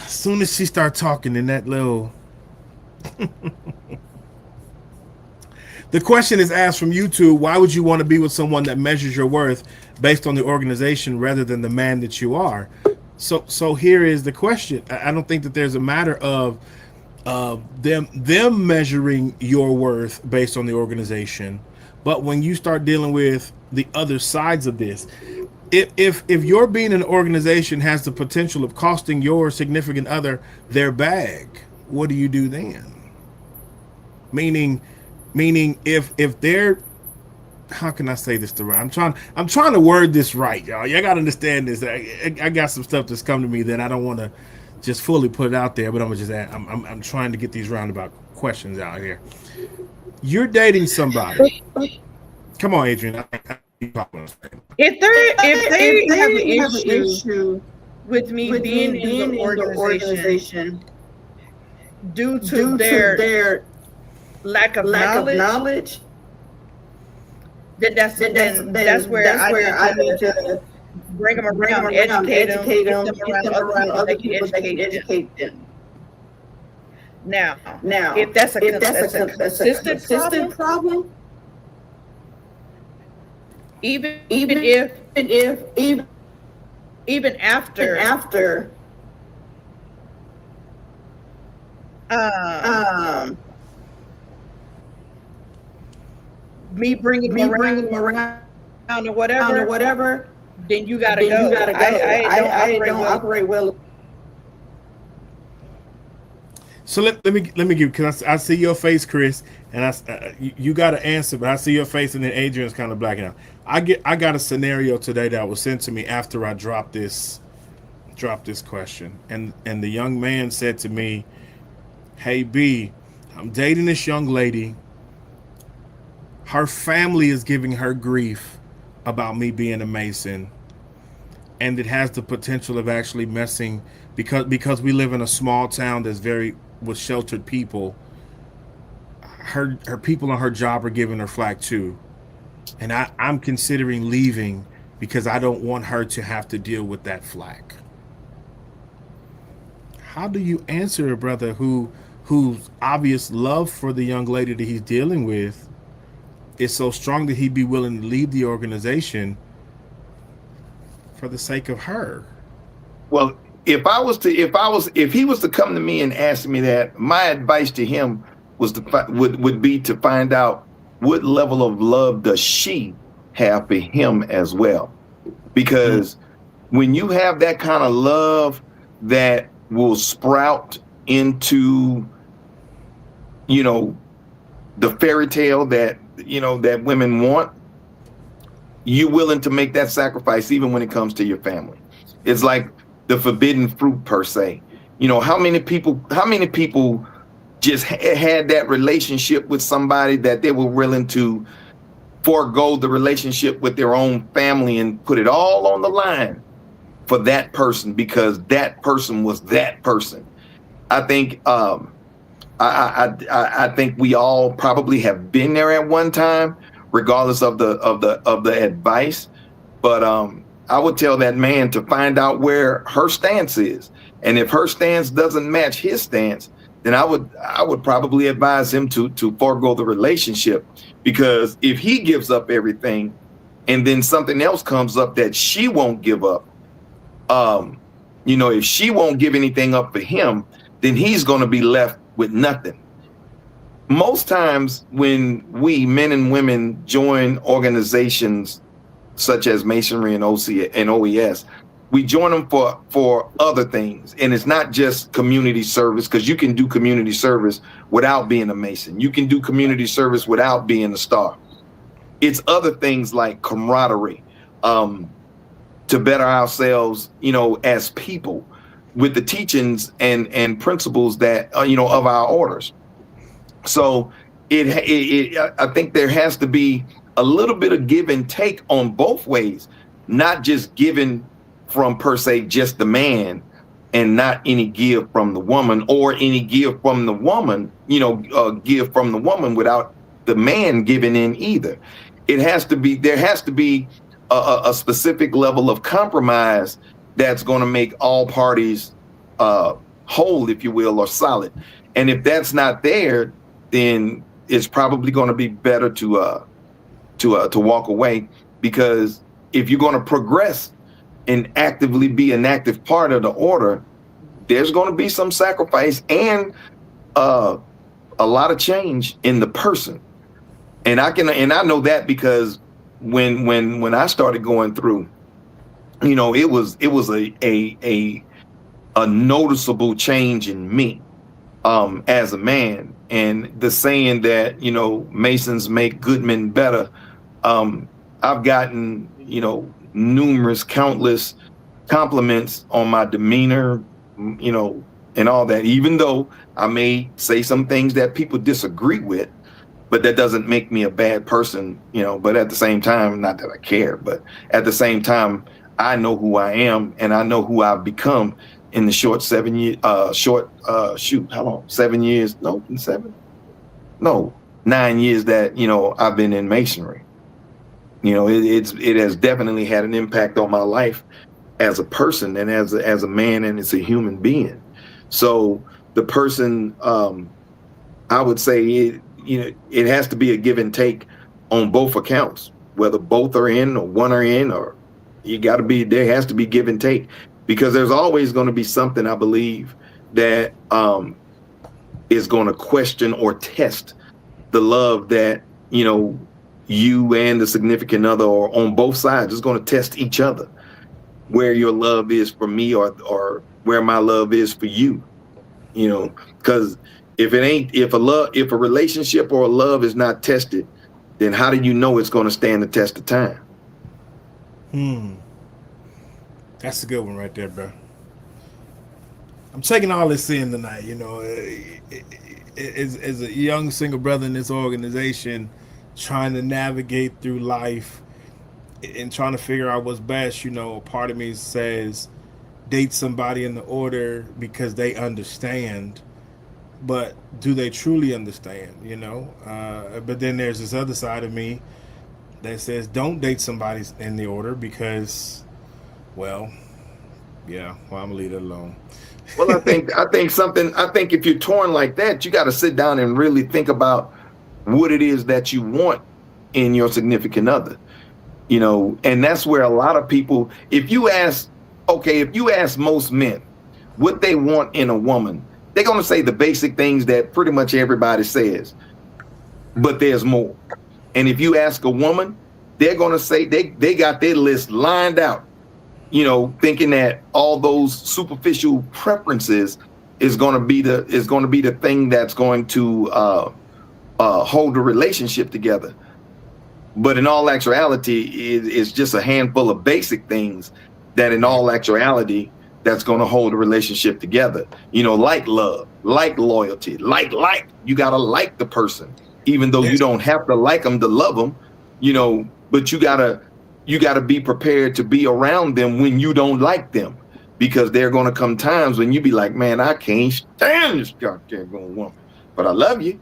As soon as she starts talking in that little The question is asked from YouTube, why would you want to be with someone that measures your worth based on the organization rather than the man that you are? So here is the question. I don't think that there's a matter of them measuring your worth based on the organization, but when you start dealing with the other sides of this, if your being in an organization has the potential of costing your significant other their bag, what do you do then? Meaning if they're, how can I say this the right? I'm trying to word this right, y'all. Y'all gotta understand this. I got some stuff that's come to me that I don't want to just fully put it out there, but I'm trying to get these roundabout questions out here. You're dating somebody. Come on, Adrian. If they have an issue with me being in the organization due to their lack of knowledge, then that's where I need to bring them around, educate them, get them around other people that can educate them. Now, if that's a consistent problem, even after me bringing them around or whatever, then you gotta go. I don't operate well. So let me give, because I see your face, Chris, and you got to answer, but I see your face, and then Adrian's kind of blacking out. I got a scenario today that was sent to me after I dropped this question, and the young man said to me, "Hey B, I'm dating this young lady. Her family is giving her grief about me being a Mason, and it has the potential of actually messing because we live in a small town that's very with sheltered people. Her people on her job are giving her flack too, and I'm considering leaving because I don't want her to have to deal with that flack." How do you answer a brother whose obvious love for the young lady that he's dealing with is so strong that he'd be willing to leave the organization for the sake of her? Well, if he was to come to me and ask me that, my advice to him would be to find out what level of love does she have for him as well. Because when you have that kind of love that will sprout into, the fairy tale that women want, you're willing to make that sacrifice even when it comes to your family. It's like the forbidden fruit per se. How many people just had that relationship with somebody that they were willing to forego the relationship with their own family and put it all on the line for that person because that person was that person. I think I think we all probably have been there at one time, regardless of the advice. But I would tell that man to find out where her stance is. And if her stance doesn't match his stance, then I would probably advise him to forego the relationship. Because if he gives up everything and then something else comes up that she won't give up, if she won't give anything up for him, then he's going to be left with nothing. Most times when we men and women join organizations such as Masonry and OES, we join them for other things. And it's not just community service, because you can do community service without being a Mason. You can do community service without being a star. It's other things like camaraderie, to better ourselves, as people, with the teachings and principles that, of our orders. So I think there has to be a little bit of give and take on both ways, not just giving from per se just the man and not any give from the woman, or any give from the woman, give from the woman without the man giving in either. There has to be a specific level of compromise that's going to make all parties whole, if you will, or solid. And if that's not there, then it's probably going to be better to walk away, because if you're going to progress and actively be an active part of the order, there's going to be some sacrifice and a lot of change in the person. And I know that because when I started going through, it was a noticeable change in me as a man. And the saying that, Masons make good men better, I've gotten, countless compliments on my demeanor, and all that, even though I may say some things that people disagree with, but that doesn't make me a bad person, but at the same time, not that I care, but at the same time, I know who I am and I know who I've become in the 7 years, 9 years that, I've been in Masonry. It has definitely had an impact on my life as a person and as a man, and as a human being. So the person, I would say, it has to be a give and take on both accounts, whether both are in or one are in, or there has to be give and take, because there's always going to be something, I believe, that is going to question or test the love that, you and the significant other, or on both sides, is going to test each other, where your love is for me or where my love is for you, because if a relationship or a love is not tested, then how do you know it's going to stand the test of time? That's a good one right there, bro. I'm taking all this in tonight, as a young single brother in this organization, trying to navigate through life and trying to figure out what's best. A part of me says date somebody in the order because they understand, but do they truly understand? But then there's this other side of me that says don't date somebody in the order because, I'm gonna leave it alone. Well, I think if you're torn like that, you got to sit down and really think about what it is that you want in your significant other, and that's where a lot of people, if you ask most men what they want in a woman, they're going to say the basic things that pretty much everybody says, but there's more. And if you ask a woman, they're going to say they got their list lined out, thinking that all those superficial preferences is going to be the thing that's going to hold the relationship together. But in all actuality, it's just a handful of basic things that in all actuality that's going to hold a relationship together. Like love, like loyalty, like you got to like the person, even though you don't have to like them to love them, but you gotta be prepared to be around them when you don't like them, because there are going to come times when you be like, man, I can't stand this goddamn woman, but I love you.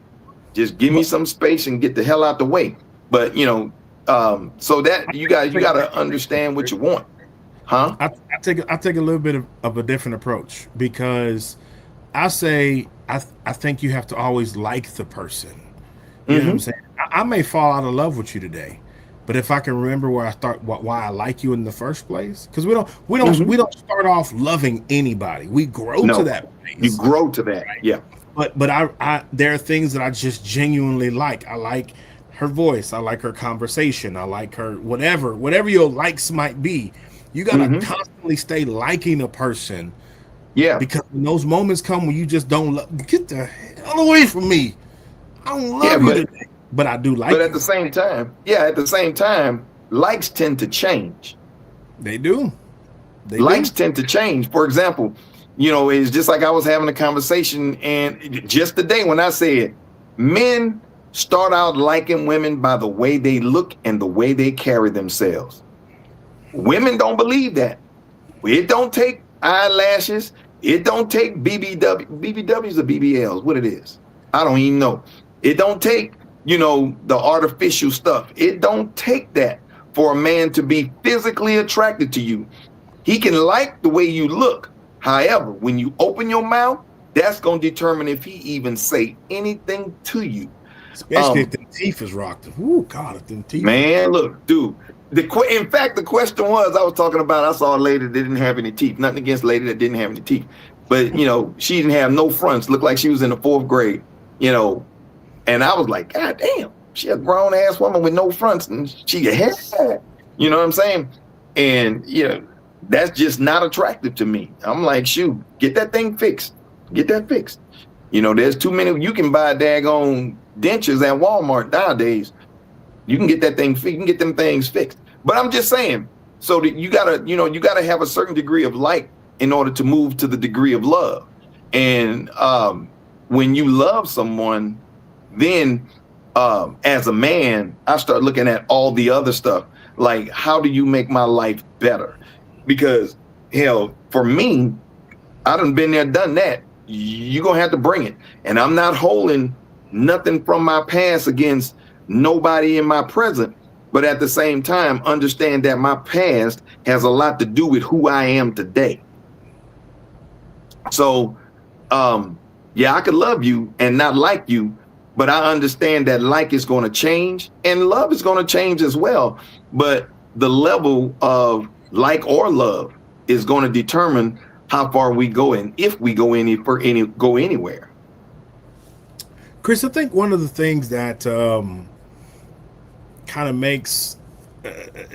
Just give me some space and get the hell out the way. But so that you got to understand what you want. Huh? I take a little bit of a different approach because I say I think you have to always like the person. You know what I'm Mm-hmm. saying? I may fall out of love with you today, but if I can remember where I start, why I like you in the first place, because Mm-hmm. we don't start off loving anybody. We grow to No. that You place, grow to that. right? Yeah. But I there are things that I just genuinely like. I like her voice. I like her conversation. I like her whatever your likes might be. You gotta Mm-hmm. constantly stay liking a person Yeah. because when those moments come when you just don't get the hell away from me. I don't Yeah. love you today, but I do But like at you. the same time, yeah, at the same time, likes tend to change. They do. They Likes do. tend to change. For example, it's just like I was having a conversation, and just today when I said men start out liking women by the way they look and the way they carry themselves. Women don't believe that. It don't take eyelashes. It don't take BBWs or BBLs. What it is, I don't even know. It don't take the artificial stuff. It don't take that for a man to be physically attracted to you. He can like the way you look. However, when you open your mouth, that's going to determine if he even say anything to you. Especially if the teeth is rocked. Ooh, God, if them teeth is Man, look, dude. In fact, the question was I was talking about. I saw a lady that didn't have any teeth. Nothing against a lady that didn't have any teeth, but she didn't have no fronts. Looked like she was in the fourth grade. And I was like, God damn, she a grown ass woman with no fronts, and she had. You know what I'm saying? And that's just not attractive to me. I'm like, shoot, get that thing fixed. Get that fixed. There's too many. You can buy daggone dentures at Walmart nowadays. You can get that thing fixed. You can get them things fixed. But I'm just saying, so that you gotta have a certain degree of like in order to move to the degree of love. And when you love someone, then as a man, I start looking at all the other stuff. Like, how do you make my life better? Because hell, for me, I done been there, done that. You're gonna have to bring it. And I'm not holding nothing from my past against nobody in my present. But at the same time, understand that my past has a lot to do with who I am today. So yeah, I could love you and not like you, but I understand that like is going to change and love is going to change as well. But the level of like or love is going to determine how far we go and if we go go anywhere. Chris, I think one of the things that kind of makes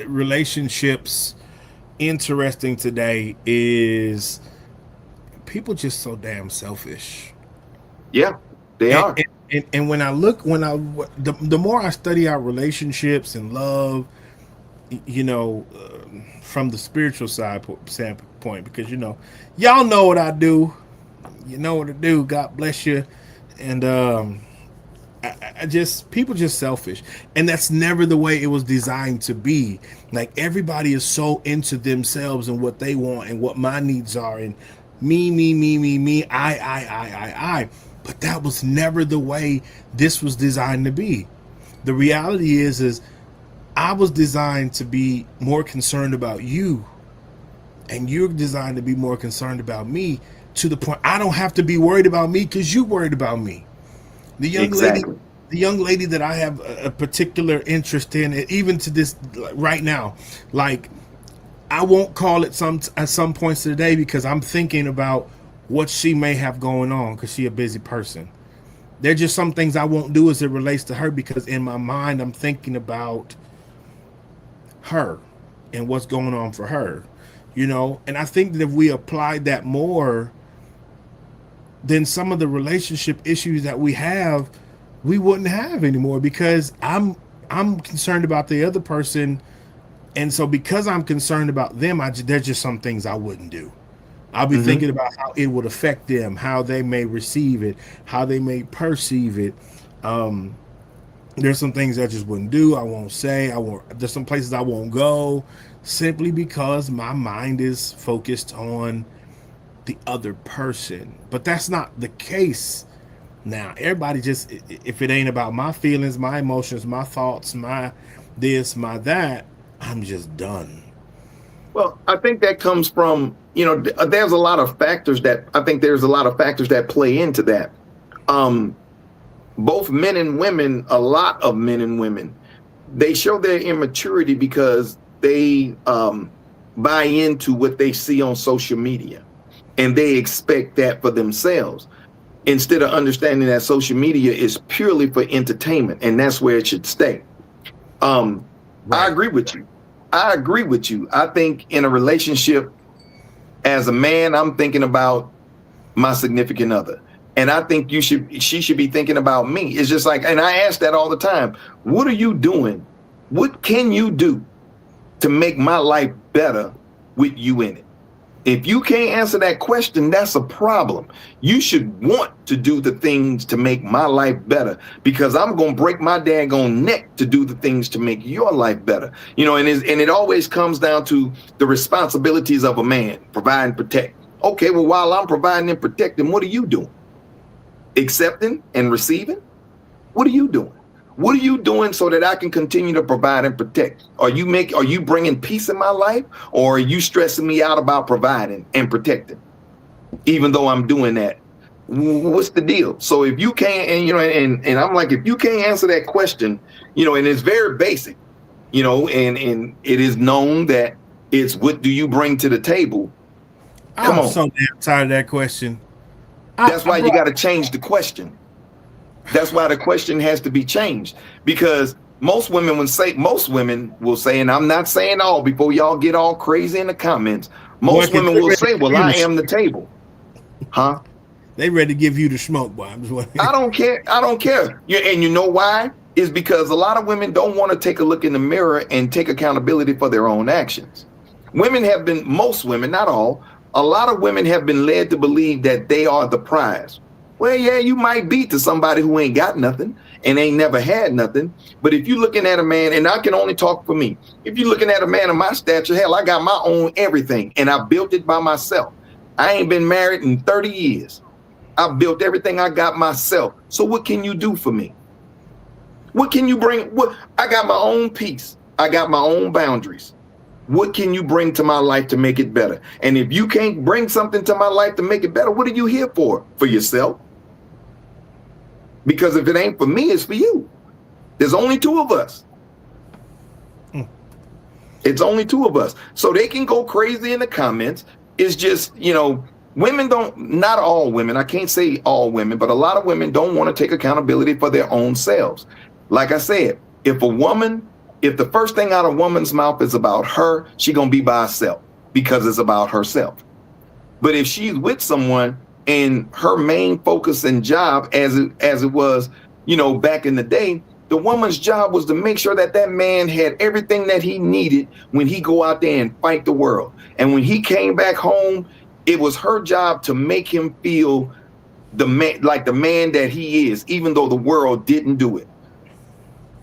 relationships interesting today is people just so damn selfish. Yeah, they And, are. and when I the more I study our relationships and love, you know, from the spiritual standpoint, because y'all know what I do. You know what to do. God bless you. And I just people just selfish, and that's never the way it was designed to be. Like everybody is so into themselves and what they want and what my needs are, and me, I. But that was never the way this was designed to be. The reality is I was designed to be more concerned about you, and you're designed to be more concerned about me to the point I don't have to be worried about me because you're worried about me. The young lady, Exactly. the young lady that I have a particular interest in, even to this right now, like I won't call it at some points of the day because I'm thinking about what she may have going on because she a busy person. There's just some things I won't do as it relates to her because in my mind I'm thinking about her and what's going on for her, And I think that if we applied that more, then some of the relationship issues that we wouldn't have anymore because I'm concerned about the other person, and so because I'm concerned about them, there's just some things I wouldn't do. I'll be Mm-hmm. thinking about how it would affect them, how they may receive it, how they may perceive it. There's some things I just wouldn't do. I won't say. I won't. There's some places I won't go, simply because my mind is focused on the other person. But that's not the case now. Everybody just, if it ain't about my feelings, my emotions, my thoughts, my this, my that, I'm just done. Well, I think that comes from, there's a lot of factors that play into that. Both men and women, a lot of men and women, they show their immaturity because they buy into what they see on social media, and they expect that for themselves instead of understanding that social media is purely for entertainment, and that's where it should stay. Right. I agree with you. I think in a relationship, as a man, I'm thinking about my significant other. And I think she should be thinking about me. It's just like, and I ask that all the time. What are you doing? What can you do to make my life better with you in it? If you can't answer that question, that's a problem. You should want to do the things to make my life better, because I'm going to break my daggone neck to do the things to make your life better. And it always comes down to the responsibilities of a man, provide and protect. Okay, well, while I'm providing and protecting, what are you doing? Accepting and receiving? What are you doing? What are you doing so that I can continue to provide and protect? Are you bringing peace in my life, or are you stressing me out about providing and protecting? Even though I'm doing that, what's the deal? So if you can't, and I'm like, if you can't answer that question, and it's very basic, and it is known that it's what do you bring to the table? Come on. I'm so damn tired of that question. That's why you got to change the question. That's why the question has to be changed, because most women will say, and I'm not saying all, before y'all get all crazy in the comments, most women will say, well, I am the table. Huh? They ready to give you the smoke, boy. I don't care. And you know why? Is because a lot of women don't want to take a look in the mirror and take accountability for their own actions. Most women, not all, a lot of women have been led to believe that they are the prize. Well, yeah, you might be to somebody who ain't got nothing and ain't never had nothing. But if you're looking at a man, and I can only talk for me, if you're looking at a man of my stature, hell, I got my own everything, and I built it by myself. I ain't been married in 30 years. I built everything I got myself. So what can you do for me? What can you bring? I got my own peace. I got my own boundaries. What can you bring to my life to make it better? And if you can't bring something to my life to make it better, what are you here for? For yourself? Because if it ain't for me, it's for you. There's only two of us. It's only two of us. So they can go crazy in the comments. It's just, women not all women, I can't say all women, but a lot of women don't want to take accountability for their own selves. Like I said, if the first thing out of a woman's mouth is about her, she gonna be by herself because it's about herself. But if she's with someone and her main focus and job, as it was, back in the day, the woman's job was to make sure that man had everything that he needed when he go out there and fight the world. And when he came back home, it was her job to make him feel the man that he is, even though the world didn't do it.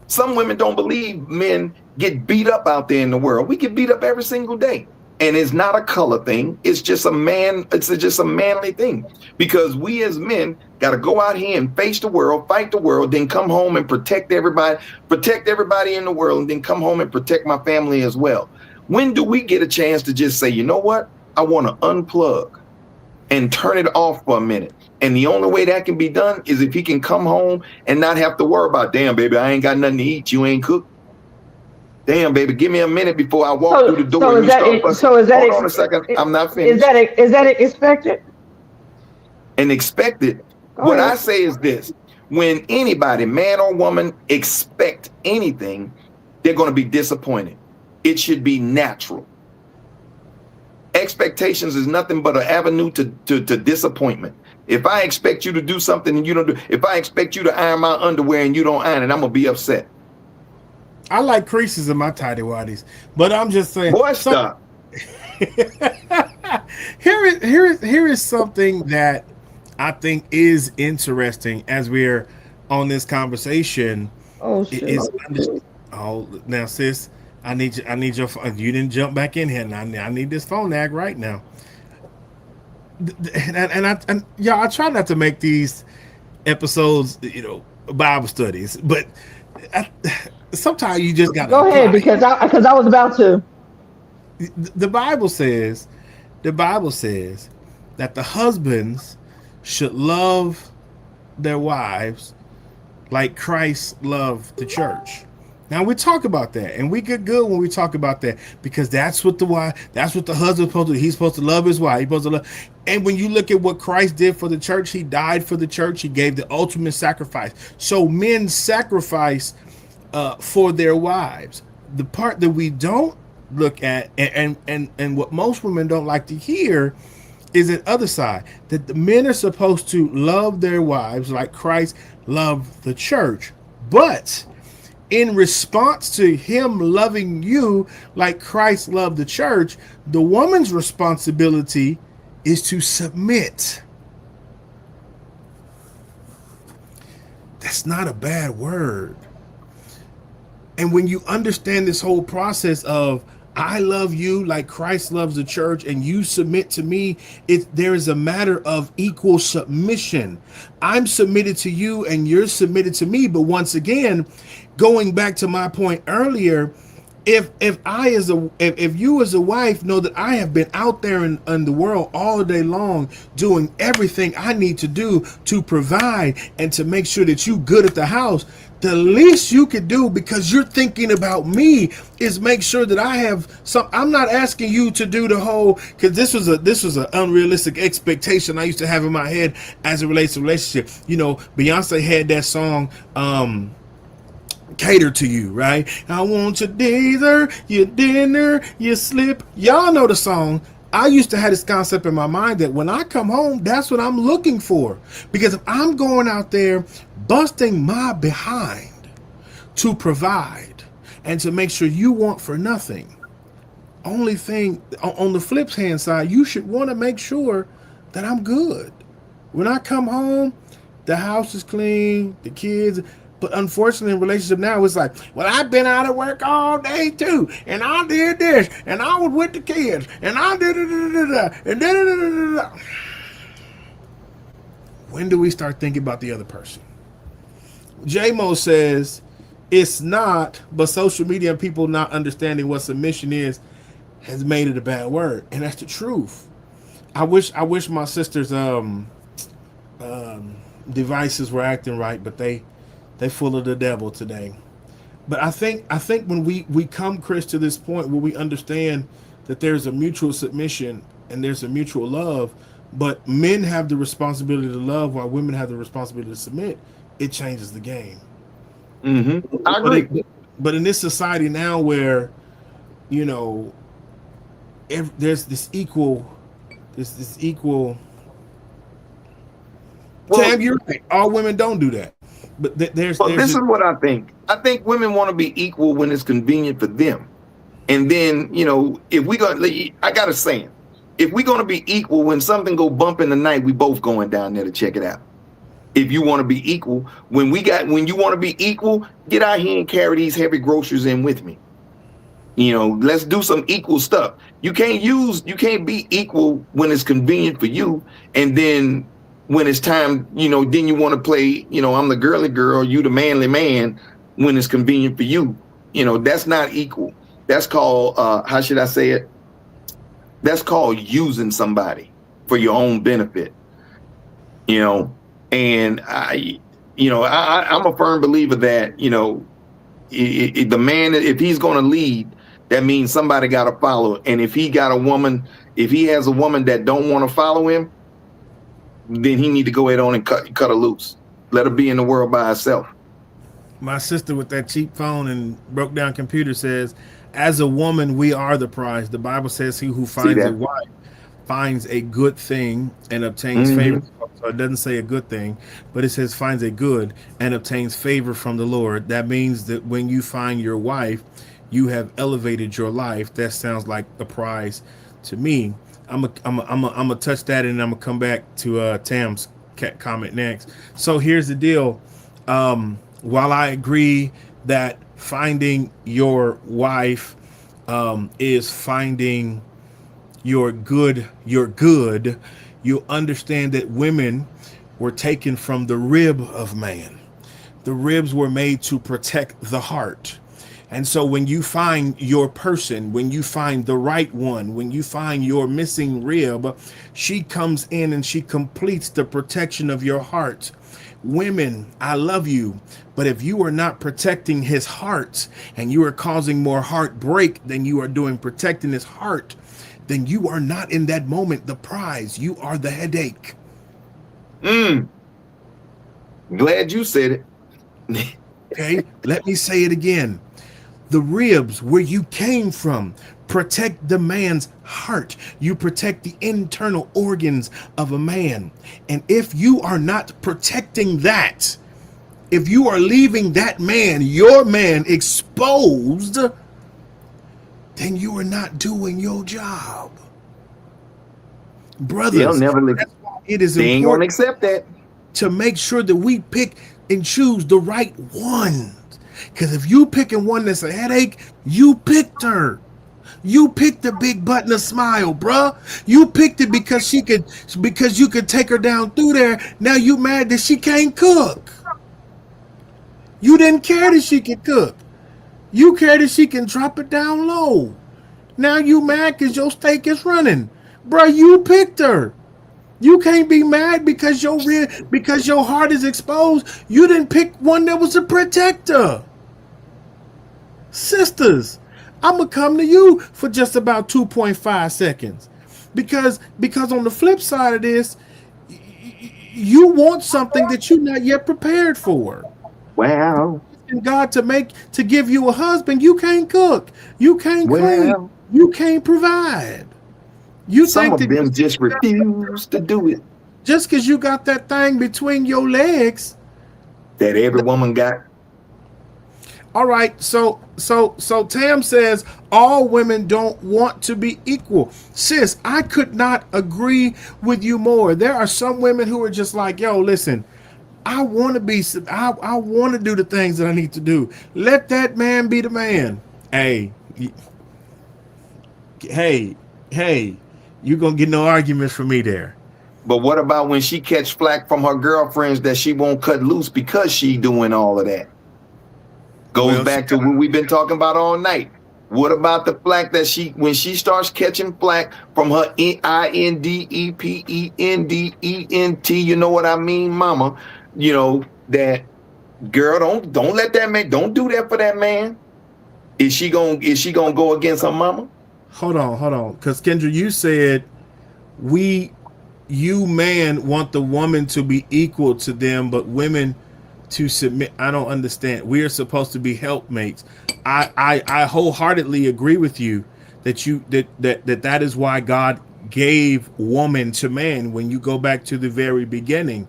Some women don't believe men get beat up out there in the world. We get beat up every single day. And it's not a color thing. It's just a manly thing. Because we as men got to go out here and face the world, fight the world, then come home and protect everybody in the world, and then come home and protect my family as well. When do we get a chance to just say, you know what? I want to unplug and turn it off for a minute. And the only way that can be done is if he can come home and not have to worry about, damn, baby, I ain't got nothing to eat. You ain't cooked. Damn, baby, give me a minute before I walk through the door. Hold on a second. I'm not finished. Is that expected? And expected. What I say is this: when anybody, man or woman, expect anything, they're going to be disappointed. It should be natural. Expectations is nothing but an avenue to disappointment. If I expect you to do something and you don't do, if I expect you to iron my underwear and you don't iron it, I'm gonna be upset. I like creases in my tidy whities, but I'm just saying. Boy, stop. Here is something that I think is interesting as we're on this conversation. Oh shit! Now, sis, I need your phone. You didn't jump back in here. I need this phone ag right now. And I try not to make these episodes, Bible studies, but sometimes you just gotta go ahead because I was about to. The Bible says, the Bible says that the husbands should love their wives like Christ loved the church. Now we talk about that, and we get good when we talk about that because that's what the wife, that's what the husband's supposed to do. He's supposed to love his wife. He's supposed to love. And when you look at what Christ did for the church, he died for the church. He gave the ultimate sacrifice. So men sacrifice for their wives. The part that we don't look at, and what most women don't like to hear, is the other side, that the men are supposed to love their wives like Christ loved the church. But in response to him loving you like Christ loved the church, the woman's responsibility is to submit. That's not a bad word. And when you understand this whole process of I love you like Christ loves the church and you submit to me, there is a matter of equal submission. I'm submitted to you and you're submitted to me. But once again, going back to my point earlier, if you as a wife know that I have been out there in the world all day long doing everything I need to do to provide and to make sure that you good at the house, the least you could do, because you're thinking about me, is make sure that I have some. I'm not asking you to do the whole, because this was an unrealistic expectation I used to have in my head as it relates to relationship. You know, Beyonce had that song, cater to you, right? I want your dessert, your dinner, your slip. Y'all know the song. I used to have this concept in my mind that when I come home, that's what I'm looking for. Because if I'm going out there busting my behind to provide and to make sure you want for nothing, only thing on the flip hand side, you should want to make sure that I'm good. When I come home, the house is clean, the kids. But unfortunately, in relationship now, it's like, well, I've been out of work all day too, and I did this, and I was with the kids, and I did it, and when do we start thinking about the other person? J-Mo says it's not, but social media and people not understanding what submission is has made it a bad word, and that's the truth. I wish my sister's devices were acting right, but they full of the devil today. But I think when we come, Chris, to this point where we understand that there's a mutual submission and there's a mutual love, but men have the responsibility to love while women have the responsibility to submit, it changes the game. Mm-hmm. I agree. But in this society now where, you know, there's this equal. Well, Tam, you're right. All women don't do that. But this is what I think. I think women want to be equal when it's convenient for them. And then, you know, I got a saying, if we're going to be equal, when something go bump in the night, we both going down there to check it out. If you want to be equal, when you want to be equal, get out here and carry these heavy groceries in with me. You know, let's do some equal stuff. You can't be equal when it's convenient for you. And then when it's time, you know, then you want to play, you know, I'm the girly girl, you the manly man when it's convenient for you. You know, that's not equal. That's called, how should I say it? That's called using somebody for your own benefit. You know, and I'm a firm believer that, you know, the man, if he's going to lead, that means somebody got to follow. And if he has a woman that don't want to follow him, then he need to go ahead on and cut her loose. Let her be in the world by herself. My sister with that cheap phone and broke down computer says, as a woman, we are the prize. The Bible says he who finds a wife finds a good thing and obtains favor. So it doesn't say a good thing, but it says finds a good and obtains favor from the Lord. That means that when you find your wife, you have elevated your life. That sounds like a prize to me. I'm gonna touch that, and I'm gonna come back to Tam's comment next. So here's the deal. While I agree that finding your wife is finding your good, you understand that women were taken from the rib of man. The ribs were made to protect the heart. And so when you find your person, when you find the right one, when you find your missing rib, she comes in and she completes the protection of your heart. Women, I love you, but if you are not protecting his heart and you are causing more heartbreak than you are doing protecting his heart, then you are not in that moment the prize. You are the headache. Glad you said it. Okay, let me say it again. The ribs where you came from protect the man's heart. You protect the internal organs of a man. And if you are not protecting that, if you are leaving that man, your man, exposed, then you are not doing your job. Brothers, that's why it is they ain't gonna important accept that. to make sure that we pick and choose the right one. Because if you picking one that's a headache, you picked her. You picked the big butt and a smile, bruh. You picked it because you could take her down through there. Now you mad that she can't cook. You didn't care that she could cook. You care that she can drop it down low. Now you mad because your steak is running. Bruh, you picked her. You can't be mad because your heart is exposed. You didn't pick one that was a protector. Sisters, I'm gonna come to you for just about 2.5 seconds, because on the flip side of this, you want something that you're not yet prepared for. Wow. And God to give you a husband, you can't cook, you can't clean, you can't provide. You Some think of them just refuse to do it. Just because you got that thing between your legs that every woman got. All right, so Tam says all women don't want to be equal. Sis, I could not agree with you more. There are some women who are just like, yo, listen, I want to do the things that I need to do. Let that man be the man. Hey, you gonna get no arguments from me there. But what about when she catch flack from her girlfriends that she won't cut loose because she doing all of that? Goes back to what we've been talking about all night. What about the flack that when she starts catching flack from her INDEPENDENT, you know what I mean, mama? You know, that girl, don't let that man, don't do that for that man. Is she gonna go against her mama? Hold on. Because Kendra, you said you man want the woman to be equal to them, but women to submit. I don't understand. We are supposed to be helpmates. I wholeheartedly agree with you that is why God gave woman to man. When you go back to the very beginning,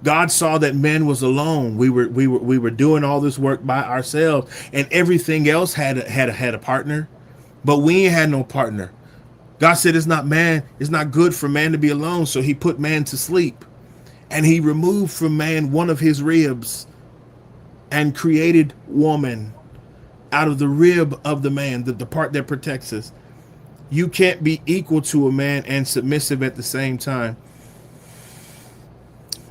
God saw that man was alone. We were doing all this work by ourselves, and everything else had a partner, but we ain't had no partner. God said it's not good for man to be alone, so he put man to sleep. And he removed from man one of his ribs and created woman out of the rib of the man, the part that protects us. You can't be equal to a man and submissive at the same time.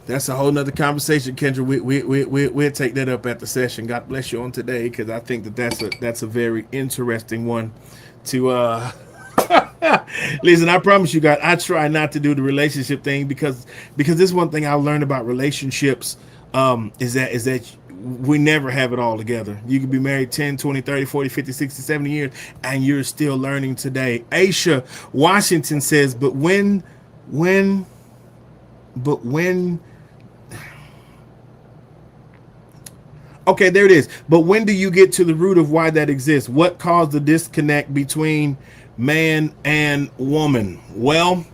That's a whole nother conversation, Kendra. We'll take that up at the session. God bless you on today, because I think that's a very interesting one to listen. I promise you guys, I try not to do the relationship thing because this is one thing I learned about relationships, is that we never have it all together. You can be married 10, 20, 30, 40, 50, 60, 70 years, and you're still learning today. Aisha Washington says, but when okay, there it is. But when do you get to the root of why that exists? What caused the disconnect between man and woman? Well,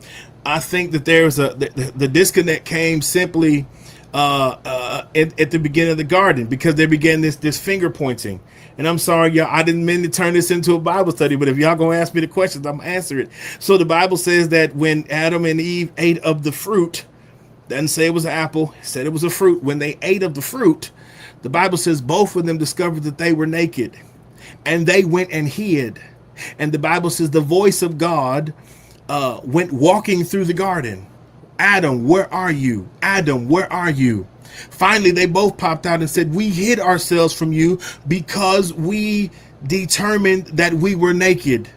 I think that there's the disconnect came simply at the beginning of the garden, because they began this finger pointing. And I'm sorry, y'all, I didn't mean to turn this into a Bible study, but if y'all gonna ask me the questions, I'm gonna answer it. So the Bible says that when Adam and Eve ate of the fruit, doesn't say it was an apple, it said it was a fruit. When they ate of the fruit, the Bible says both of them discovered that they were naked, and they went and hid. And the Bible says the voice of God went walking through the garden. Adam, where are you? Adam, where are you? Finally, they both popped out and said, we hid ourselves from you because we determined that we were naked.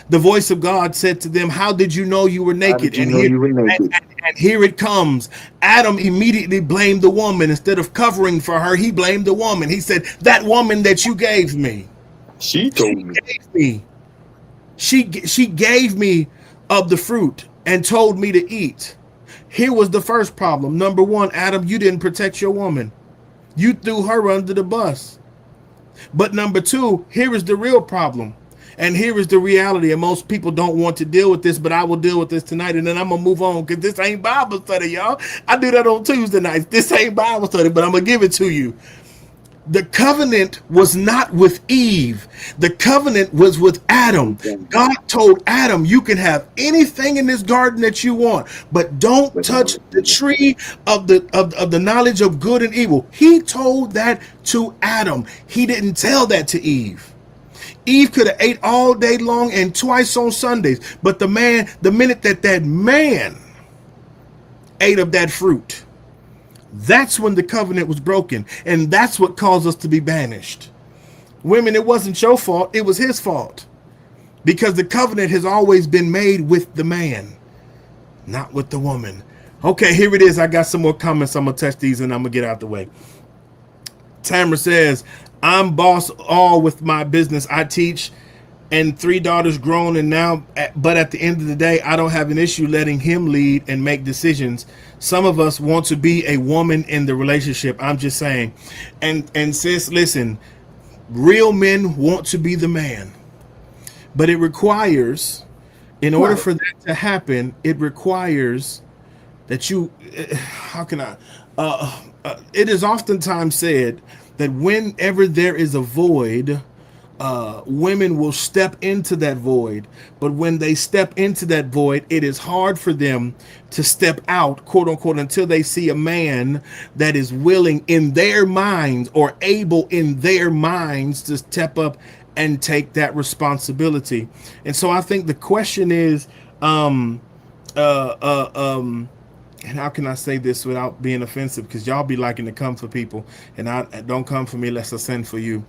The voice of God said to them, "How did you know you were How naked?" did you know you were naked? And here it comes. Adam immediately blamed the woman. Instead of covering for her, he blamed the woman. He said, "That woman that you gave me, She she told me. gave me, she gave me of the fruit and told me to eat." Here was the first problem. Number one, Adam, you didn't protect your woman. You threw her under the bus. But number two, here is the real problem. And here is the reality. And most people don't want to deal with this, but I will deal with this tonight. And then I'm going to move on because this ain't Bible study, y'all. I do that on Tuesday nights. This ain't Bible study, but I'm going to give it to you. The covenant was not with Eve. The covenant was with Adam. God told Adam, you can have anything in this garden that you want, but don't touch the tree of the knowledge of good and evil. He told that to Adam. He didn't tell that to Eve. Eve could have ate all day long and twice on Sundays, but the minute that man ate of that fruit, that's when the covenant was broken, and that's what caused us to be banished. Women, it wasn't your fault, it was his fault, because the covenant has always been made with the man, not with the woman. Okay, here it is. I got some more comments. I'm gonna touch these and I'm gonna get out the way. Tamara says, "I'm boss all with my business. I teach and 3 daughters grown and now, but at the end of the day, I don't have an issue letting him lead and make decisions. Some of us want to be a woman in the relationship. I'm just saying." And sis, listen, real men want to be the man, but it requires, in order for that to happen, it requires that you, how can I, it is oftentimes said that whenever there is a void, women will step into that void. But when they step into that void, it is hard for them to step out, quote unquote, until they see a man that is willing in their minds or able in their minds to step up and take that responsibility. And so I think the question is, and how can I say this without being offensive? Because y'all be liking to come for people, and I don't come for me lest I send for you.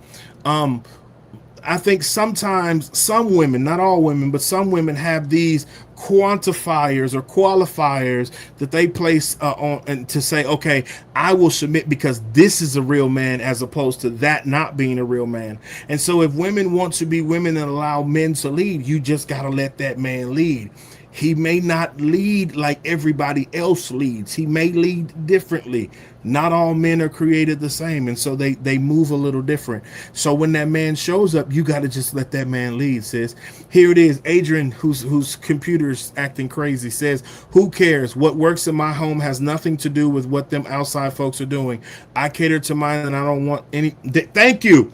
I think sometimes some women, not all women, but some women have these quantifiers or qualifiers that they place on and to say, okay, I will submit because this is a real man, as opposed to that not being a real man. And so if women want to be women and allow men to lead, you just got to let that man lead. He may not lead like everybody else leads. He may lead differently. Not all men are created the same, and so they move a little different. So when that man shows up, you got to just let that man lead, sis. Here it is. Adrian, whose computer's acting crazy, says, "Who cares? What works in my home has nothing to do with what them outside folks are doing. I cater to mine, and I don't want any." Thank you.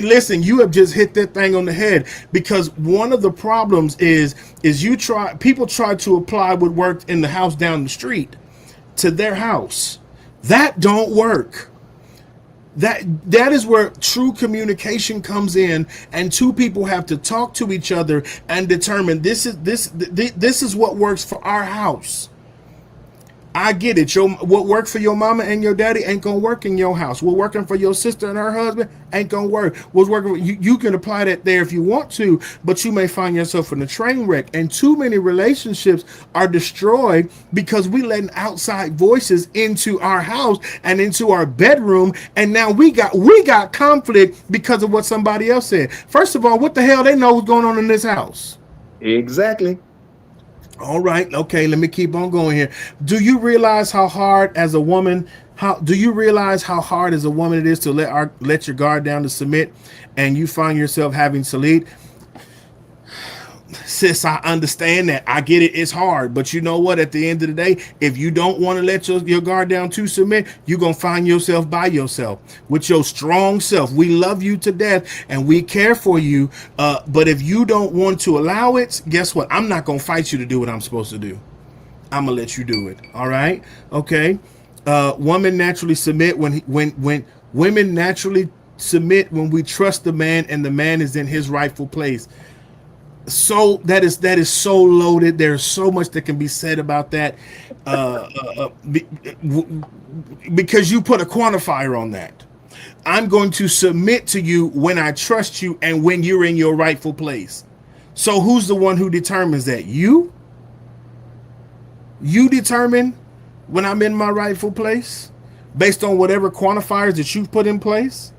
Listen, you have just hit that thing on the head, because one of the problems is people try to apply what worked in the house down the street to their house. That don't work. That is where true communication comes in, and two people have to talk to each other and determine this is what works for our house. I get it. What worked for your mama and your daddy ain't gonna work in your house. What working for your sister and her husband ain't gonna work. What's working, you can apply that there if you want to, but you may find yourself in a train wreck. And too many relationships are destroyed because we letting outside voices into our house and into our bedroom, and now we got conflict because of what somebody else said. First of all, what the hell they know what's going on in this house? Exactly. All right, okay, let me keep on going here. Do you realize how hard as a woman, it is to let your guard down to submit, and you find yourself having to lead? Sis, I understand that. I get it. It's hard. But you know what? At the end of the day, if you don't want to let your guard down to submit, you're going to find yourself by yourself with your strong self. We love you to death and we care for you. But if you don't want to allow it, guess what? I'm not going to fight you to do what I'm supposed to do. I'm going to let you do it. All right? Okay. Women naturally submit when women naturally submit when we trust the man and the man is in his rightful place. So that is so loaded. There's so much that can be said about that, because you put a quantifier on that. I'm going to submit to you when I trust you and when you're in your rightful place. So who's the one who determines that? You? You determine when I'm in my rightful place based on whatever quantifiers that you've put in place,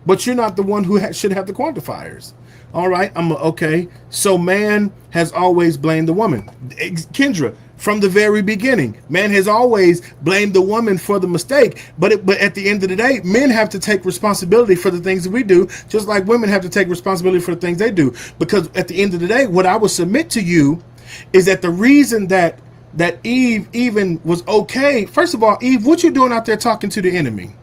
but you're not the one who should have the quantifiers. All right, I'm okay. So man has always blamed the woman. Kendra, from the very beginning, man has always blamed the woman for the mistake. But at the end of the day, men have to take responsibility for the things that we do, just like women have to take responsibility for the things they do. Because at the end of the day, what I would submit to you is that the reason that Eve even was okay. First of all, Eve, what you doing out there talking to the enemy?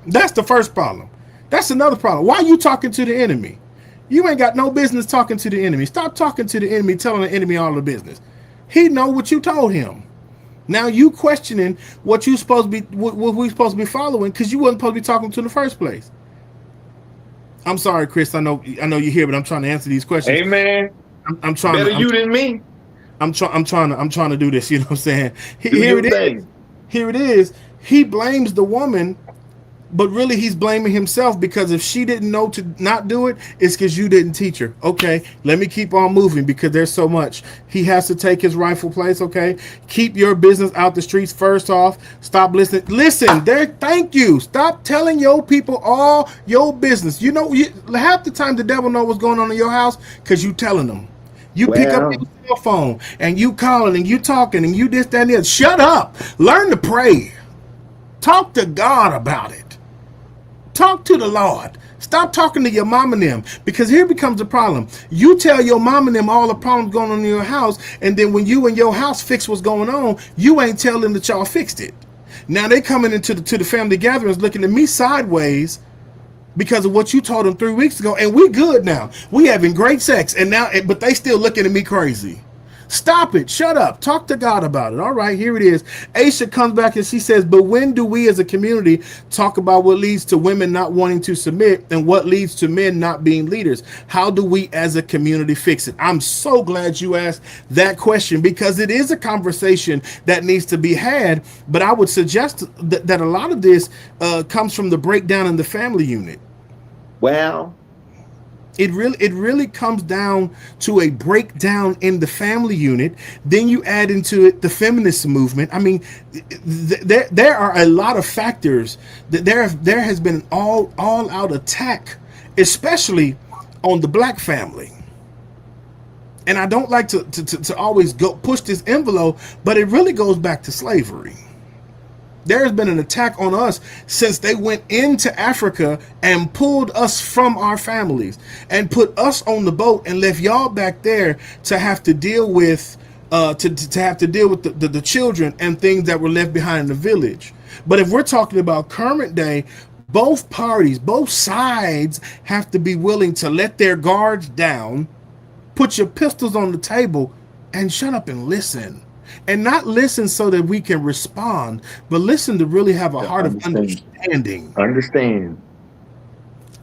That's the first problem. That's another problem. Why are you talking to the enemy? You ain't got no business talking to the enemy. Stop talking to the enemy, telling the enemy all the business. He know what you told him. Now you questioning what you supposed to be, what we supposed to be following, because you wasn't supposed to be talking to in the first place. I'm sorry, Chris. I know you're here, but I'm trying to answer these questions. Amen. I'm trying. Better you than me. I'm trying to do this. You know what I'm saying? Here it is. Here it is. He blames the woman, but really he's blaming himself, because if she didn't know to not do it, it's because you didn't teach her. Okay, let me keep on moving because there's so much. He has to take his rightful place. Okay, keep your business out the streets first off. Stop listening. Listen, there. Thank you. Stop telling your people all your business. You know, half the time the devil know what's going on in your house because you telling them. You pick up your cell phone and you calling and you talking and you this, that, and the other. Shut up. Learn to pray. Talk to God about it. Talk to the Lord. Stop talking to your mom and them, because here becomes the problem. You tell your mom and them all the problems going on in your house, and then when you and your house fix what's going on, you ain't tell them that y'all fixed it. Now they coming into the family gatherings looking at me sideways because of what you told them 3 weeks ago, and we good now. We having great sex, and now, but they still looking at me crazy. Stop it. Shut up. Talk to God about it. All right, here it is. Aisha comes back and she says, but when do we as a community talk about what leads to women not wanting to submit and what leads to men not being leaders? How do we as a community fix it? I'm so glad you asked that question, because it is a conversation that needs to be had. But I would suggest that a lot of this comes from the breakdown in the family unit. Well, It really comes down to a breakdown in the family unit. Then you add into it the feminist movement. I mean, there are a lot of factors that there has been an all out attack, especially on the black family. And I don't like to always go push this envelope, but it really goes back to slavery. There has been an attack on us since they went into Africa and pulled us from our families and put us on the boat and left y'all back there to have to deal with the children and things that were left behind in the village. But if we're talking about current day, both parties, both sides have to be willing to let their guards down, put your pistols on the table, and shut up and listen. And not listen so that we can respond, but listen to really have a heart of understanding. Understand.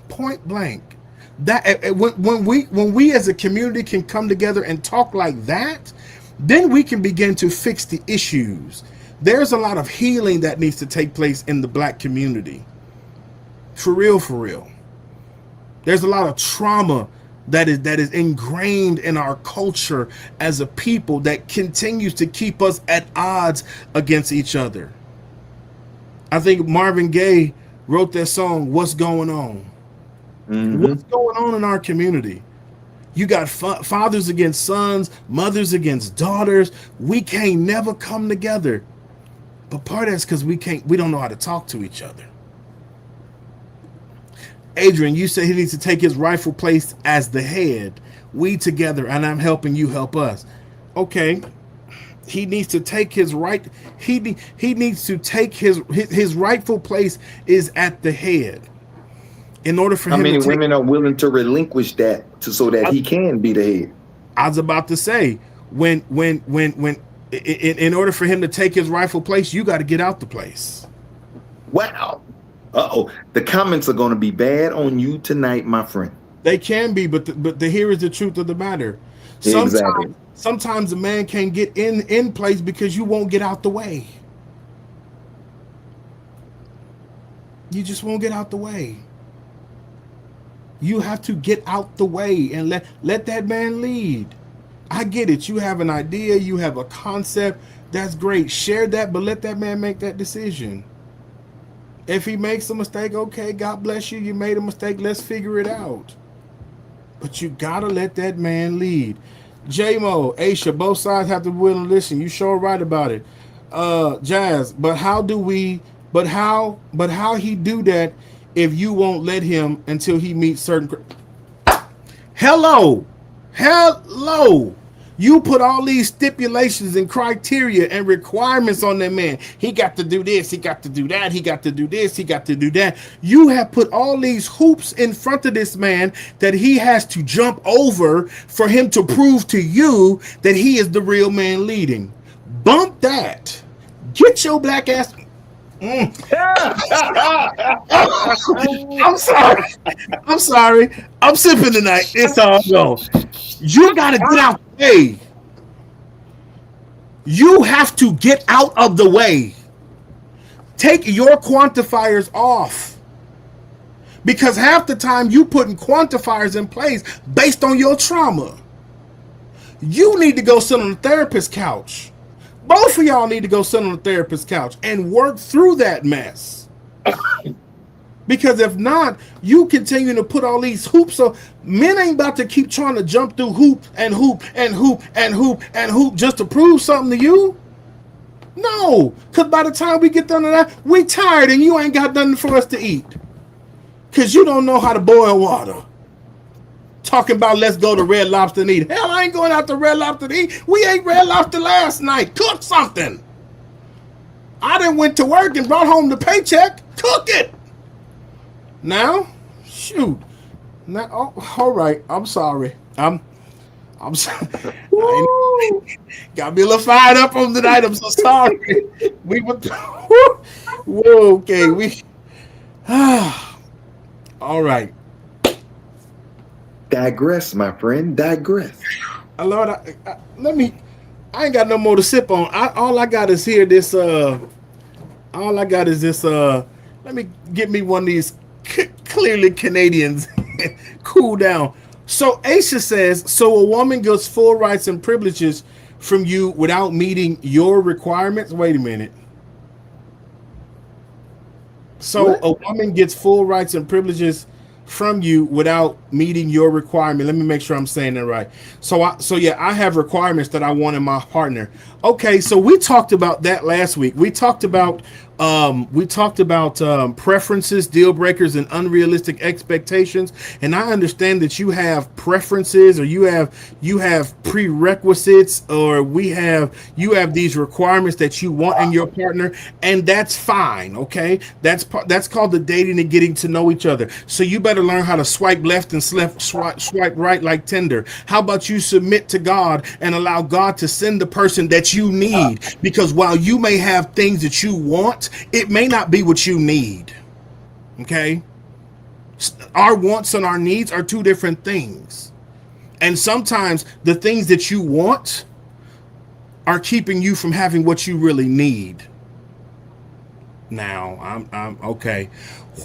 Point blank. That when we as a community can come together and talk like that, then we can begin to fix the issues. There's a lot of healing that needs to take place in the black community. For real, for real. There's a lot of trauma that is ingrained in our culture as a people that continues to keep us at odds against each other. I think Marvin Gaye wrote that song, What's Going On? Mm-hmm. What's going on in our community? You got fathers against sons, mothers against daughters. We can't never come together. But part of that's because we don't know how to talk to each other. Adrian, you say he needs to take his rightful place as the head. We together, and I'm helping you help us. Okay. He needs to take his right. He needs to take his rightful place is at the head. In order for him, how many women are willing to relinquish that so that he can be the head? I was about to say, when in order for him to take his rightful place, you got to get out the place. Wow. The comments are going to be bad on you tonight, my friend. They can be, but here is the truth of the matter. Sometimes a man can't get in place because you won't get out the way. You just won't get out the way. You have to get out the way and let that man lead. I get it. You have an idea, you have a concept. That's great. Share that, but let that man make that decision. If he makes a mistake, okay, God bless you. You made a mistake. Let's figure it out. But you gotta let that man lead. J-Mo, Aisha, both sides have to be willing to listen. You sure right about it. Jazz, but how he do that if you won't let him until he meets certain Hello. Hello. You put all these stipulations and criteria and requirements on that man. He got to do this. He got to do that. He got to do this. He got to do that. You have put all these hoops in front of this man that he has to jump over for him to prove to you that he is the real man leading. Bump that. Get your black ass. I'm sorry. I'm sorry. I'm sipping tonight. It's all go. You got to get out the way. You have to get out of the way. Take your quantifiers off. Because half the time you putting quantifiers in place based on your trauma. You need to go sit on the therapist's couch. Both of y'all need to go sit on the therapist's couch and work through that mess. Because if not, you continue to put all these hoops. So men ain't about to keep trying to jump through hoop and hoop and hoop and hoop and hoop just to prove something to you. No, because by the time we get done with that, we tired and you ain't got nothing for us to eat. Because you don't know how to boil water. Talking about let's go to Red Lobster and eat. Hell, I ain't going out to Red Lobster to eat. We ate Red Lobster last night. Cook something. I done went to work and brought home the paycheck. Cook it. Now, shoot. Now, oh, all right. I'm sorry. I'm sorry. Got me a little fired up on tonight. I'm so sorry. We were. Whoa. Okay. All right. Digress, my friend. Digress. Lord, I ain't got no more to sip on. All I got is here. This. All I got is this. Let me get me one of these clearly Canadians. Cool down. So Aisha says, so a woman gets full rights and privileges from you without meeting your requirements. Wait a minute. So what? A woman gets full rights and privileges from you without meeting your requirement. Let me make sure I'm saying that right. So I have requirements that I want in my partner. Okay, so we talked about that last week. We talked about preferences, deal breakers, and unrealistic expectations. And I understand that you have preferences, or you have prerequisites, or you have these requirements that you want in your partner, and that's fine. Okay, that's called the dating and getting to know each other. So you better learn how to swipe left and swipe right like Tinder. How about you submit to God and allow God to send the person that you need? Because while you may have things that you want, it may not be what you need. Okay? Our wants and our needs are two different things. And sometimes the things that you want are keeping you from having what you really need. Now, I'm okay.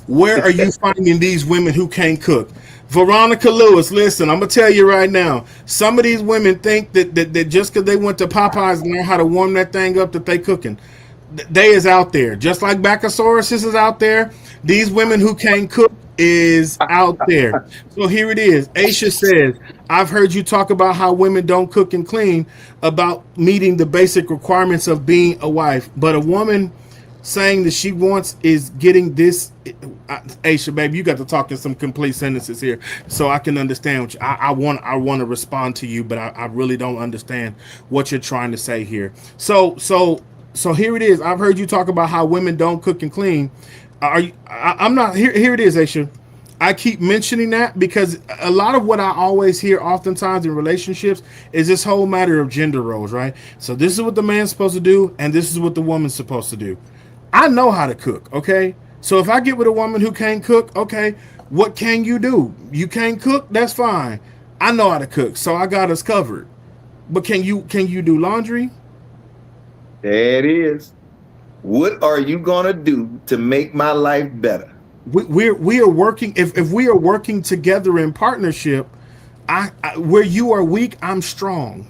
Where are you finding these women who can't cook? Veronica Lewis, listen, I'm going to tell you right now, some of these women think that just because they went to Popeyes and learn how to warm that thing up that they cooking. They is out there. Just like Bacchosaurus is out there, these women who can't cook is out there. So here it is. Aisha says, I've heard you talk about how women don't cook and clean, about meeting the basic requirements of being a wife. But a woman saying that she wants is getting this. Aisha, baby, you got to talk in some complete sentences here so I can understand what I want to respond to you, but I really don't understand what you're trying to say here. So here it is. I've heard you talk about how women don't cook and clean. I'm not here. Here it is, Aisha. I keep mentioning that because a lot of what I always hear oftentimes in relationships is this whole matter of gender roles, right? So this is what the man's supposed to do, and this is what the woman's supposed to do. I know how to cook, okay? So if I get with a woman who can't cook, okay, what can you do? You can't cook? That's fine. I know how to cook, so I got us covered. But can you do laundry? There it is. What are you gonna do to make my life better? we are working. If we are working together in partnership, I where you are weak, I'm strong,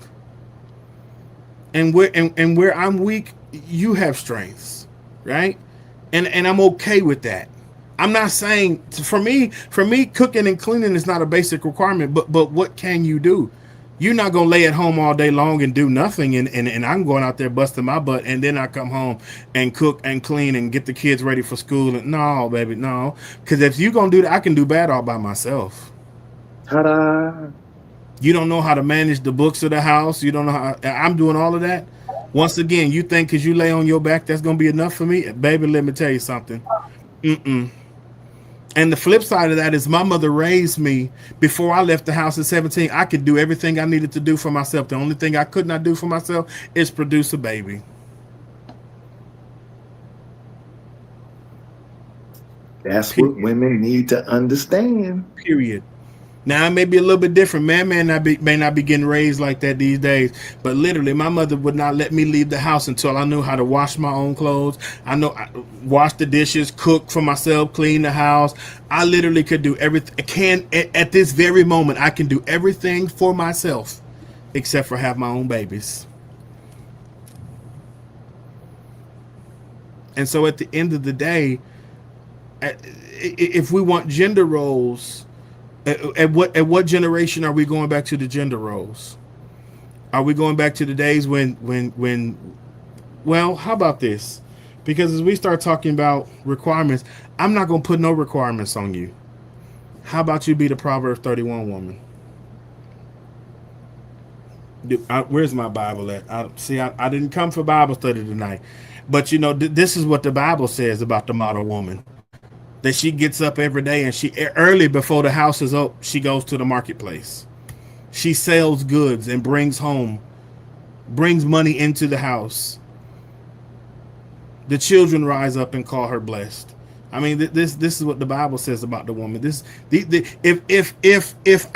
and where I'm weak, you have strengths, right? And I'm okay with that. I'm not saying for me, cooking and cleaning is not a basic requirement, but what can you do? You're not gonna lay at home all day long and do nothing, and I'm going out there busting my butt, and then I come home and cook and clean and get the kids ready for school. And no, baby, no, because if you gonna do that, I can do bad all by myself. Ta-da. You don't know how to manage the books of the house. You don't know how I'm doing all of that. Once again, you think because you lay on your back that's gonna be enough for me, baby? Let me tell you something. Mm-mm. And the flip side of that is my mother raised me before I left the house at 17. I could do everything I needed to do for myself. The only thing I could not do for myself is produce a baby. That's what women need to understand. Period. Now it may be a little bit different. Man may not be getting raised like that these days. But literally, my mother would not let me leave the house until I knew how to wash my own clothes. Wash the dishes, cook for myself, clean the house. I literally could do everything. At this very moment, I can do everything for myself, except for have my own babies. And so, at the end of the day, if we want gender roles. At what generation are we going back to the gender roles? Are we going back to the days when well, how about this? Because as we start talking about requirements, I'm not going to put no requirements on you. How about you be the Proverbs 31 woman? Where's my Bible at? I didn't come for Bible study tonight. But this is what the Bible says about the model woman. That she gets up every day and she early before the house is up, she goes to the marketplace. She sells goods and brings money into the house. The children rise up and call her blessed. I mean, this is what the Bible says about the woman. If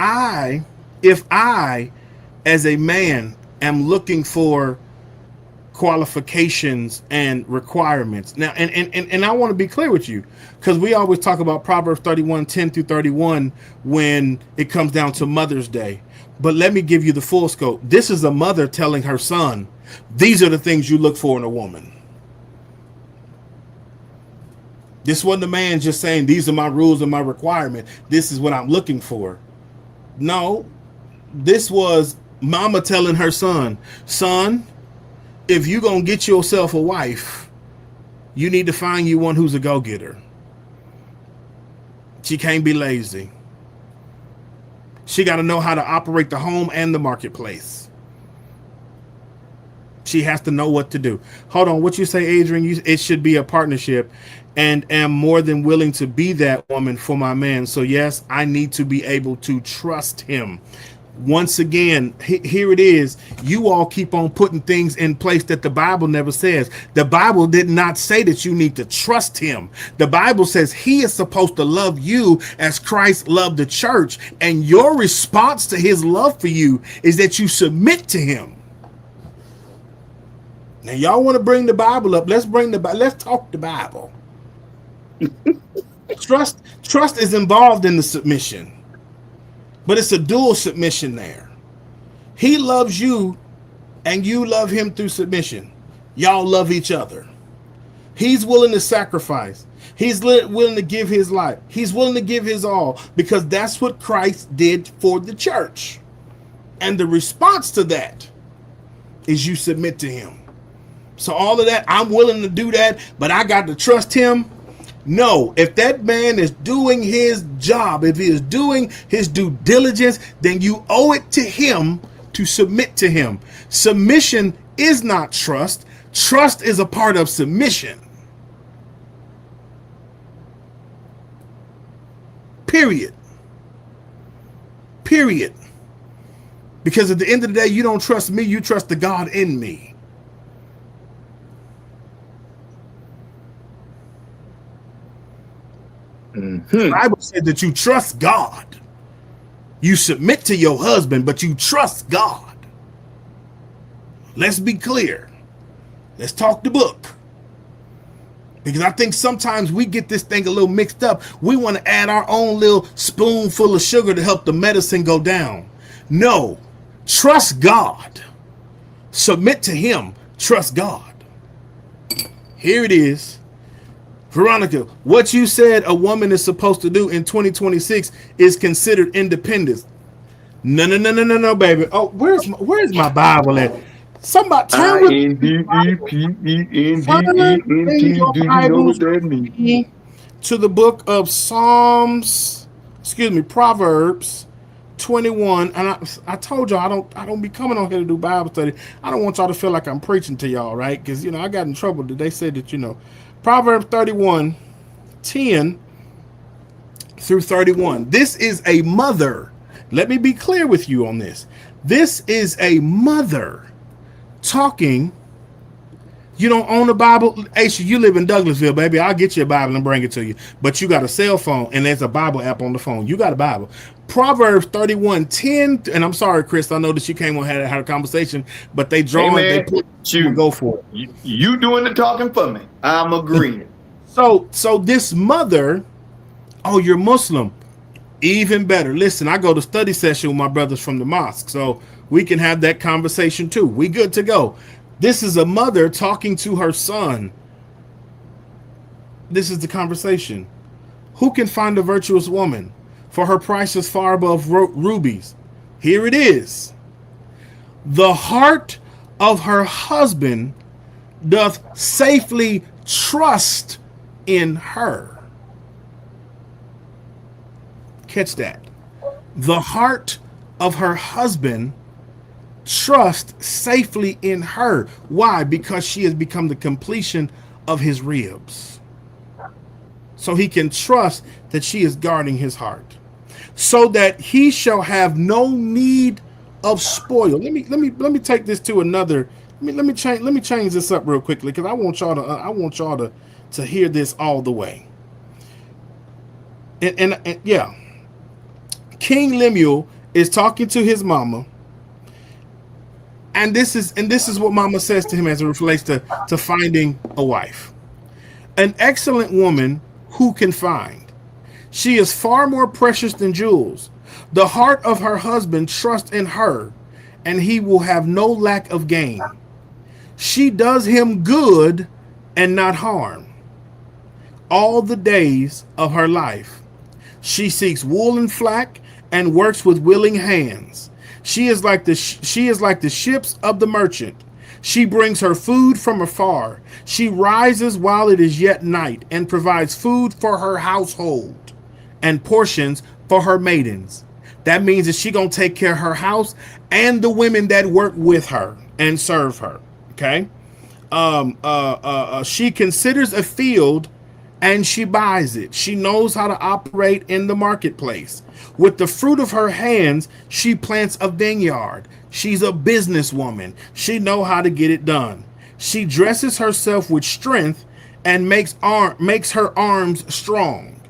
I as a man am looking for qualifications and requirements. Now, and I want to be clear with you, because we always talk about Proverbs 31, 10 through 31 when it comes down to Mother's Day. But let me give you the full scope. This is a mother telling her son, these are the things you look for in a woman. This wasn't a man just saying, these are my rules and my requirement. This is what I'm looking for. No, this was mama telling her son, if you're going to get yourself a wife, you need to find you one who's a go-getter. She can't be lazy. She got to know how to operate the home and the marketplace. She has to know what to do. Hold on, what you say, Adrian? It should be a partnership, and am more than willing to be that woman for my man. So yes, I need to be able to trust him. Once again, here it is. You all keep on putting things in place that the Bible never says. The Bible did not say that you need to trust him. The Bible says he is supposed to love you as Christ loved the church. And your response to his love for you is that you submit to him. Now, y'all want to bring the Bible up. Let's talk the Bible. Trust is involved in the submission. But it's a dual submission there. He loves you and you love him through submission. Y'all love each other. He's willing to sacrifice. He's willing to give his life. He's willing to give his all, because that's what Christ did for the church. And the response to that is you submit to him. So all of that, I'm willing to do that, but I got to trust him. No, if that man is doing his job, if he is doing his due diligence, then you owe it to him to submit to him. Submission is not trust. Trust is a part of submission. Period. Because at the end of the day, you don't trust me, you trust the God in me. Mm-hmm. The Bible said that you trust God. You submit to your husband, but you trust God. Let's be clear. Let's talk the book. Because I think sometimes we get this thing a little mixed up. We want to add our own little spoonful of sugar to help the medicine go down. No, trust God. Submit to Him. Trust God. Here it is. Veronica, what you said a woman is supposed to do in 2026 is considered independence. No, no, no, no, no, no, baby. Oh, where's my Bible at? Somebody turn with INDEPENDENT. your Do you know what Bibles that means? to the book of Psalms, Proverbs 21. And I told y'all I don't be coming on here to do Bible study. I don't want y'all to feel like I'm preaching to y'all, right? Because I got in trouble. They said that Proverbs 31, 10 through 31. This is a mother. Let me be clear with you on this. This is a mother talking. You don't own a Bible? Aisha, you live in Douglasville, baby. I'll get you a Bible and bring it to you. But you got a cell phone, and there's a Bible app on the phone. You got a Bible. Proverbs 31, 10. And I'm sorry, Chris. I know that you came on and had a conversation, but they draw Hey, man, they go for it. You doing the talking for me. I'm agreeing. So this mother, oh, you're Muslim. Even better. Listen, I go to study session with my brothers from the mosque, so we can have that conversation too. We good to go. This is a mother talking to her son. This is the conversation. Who can find a virtuous woman? For her price is far above rubies. Here it is. The heart of her husband doth safely trust in her. Catch that. The heart of her husband trust safely in her. Why? Because she has become the completion of his ribs. So he can trust that she is guarding his heart, so that he shall have no need of spoil. Let me take this to another. Let me change this up real quickly, because I want y'all to hear this all the way. And yeah. King Lemuel is talking to his mama, and this is what mama says to him as it relates to finding a wife. An excellent woman who can find. She is far more precious than jewels. The heart of her husband trusts in her, and he will have no lack of gain. She does him good and not harm all the days of her life. She seeks wool and flax and works with willing hands. She is like the ships of the merchant. She brings her food from afar. She rises while it is yet night and provides food for her household and portions for her maidens. That means that she gonna take care of her house and the women that work with her and serve her. Okay. She considers a field and she buys it. She knows how to operate in the marketplace. With the fruit of her hands, she plants a vineyard. She's a businesswoman. She knows how to get it done. She dresses herself with strength and makes her arms strong.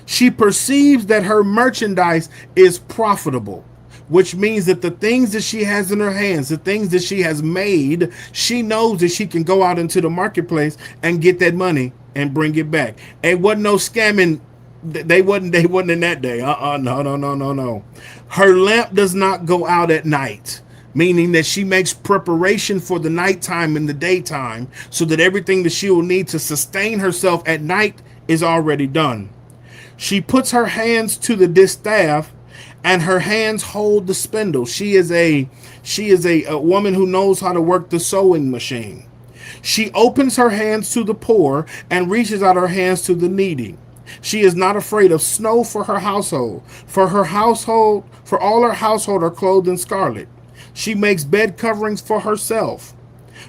She perceives that her merchandise is profitable, which means that the things that she has in her hands, the things that she has made, she knows that she can go out into the marketplace and get that money and bring it back. It wasn't no scamming. They wasn't in that day. No. Her lamp does not go out at night, meaning that she makes preparation for the nighttime and the daytime, so that everything that she will need to sustain herself at night is already done. She puts her hands to the distaff, and her hands hold the spindle. She is a woman who knows how to work the sewing machine. She opens her hands to the poor and reaches out her hands to the needy. She is not afraid of snow for her household. For all her household are clothed in scarlet. She makes bed coverings for herself.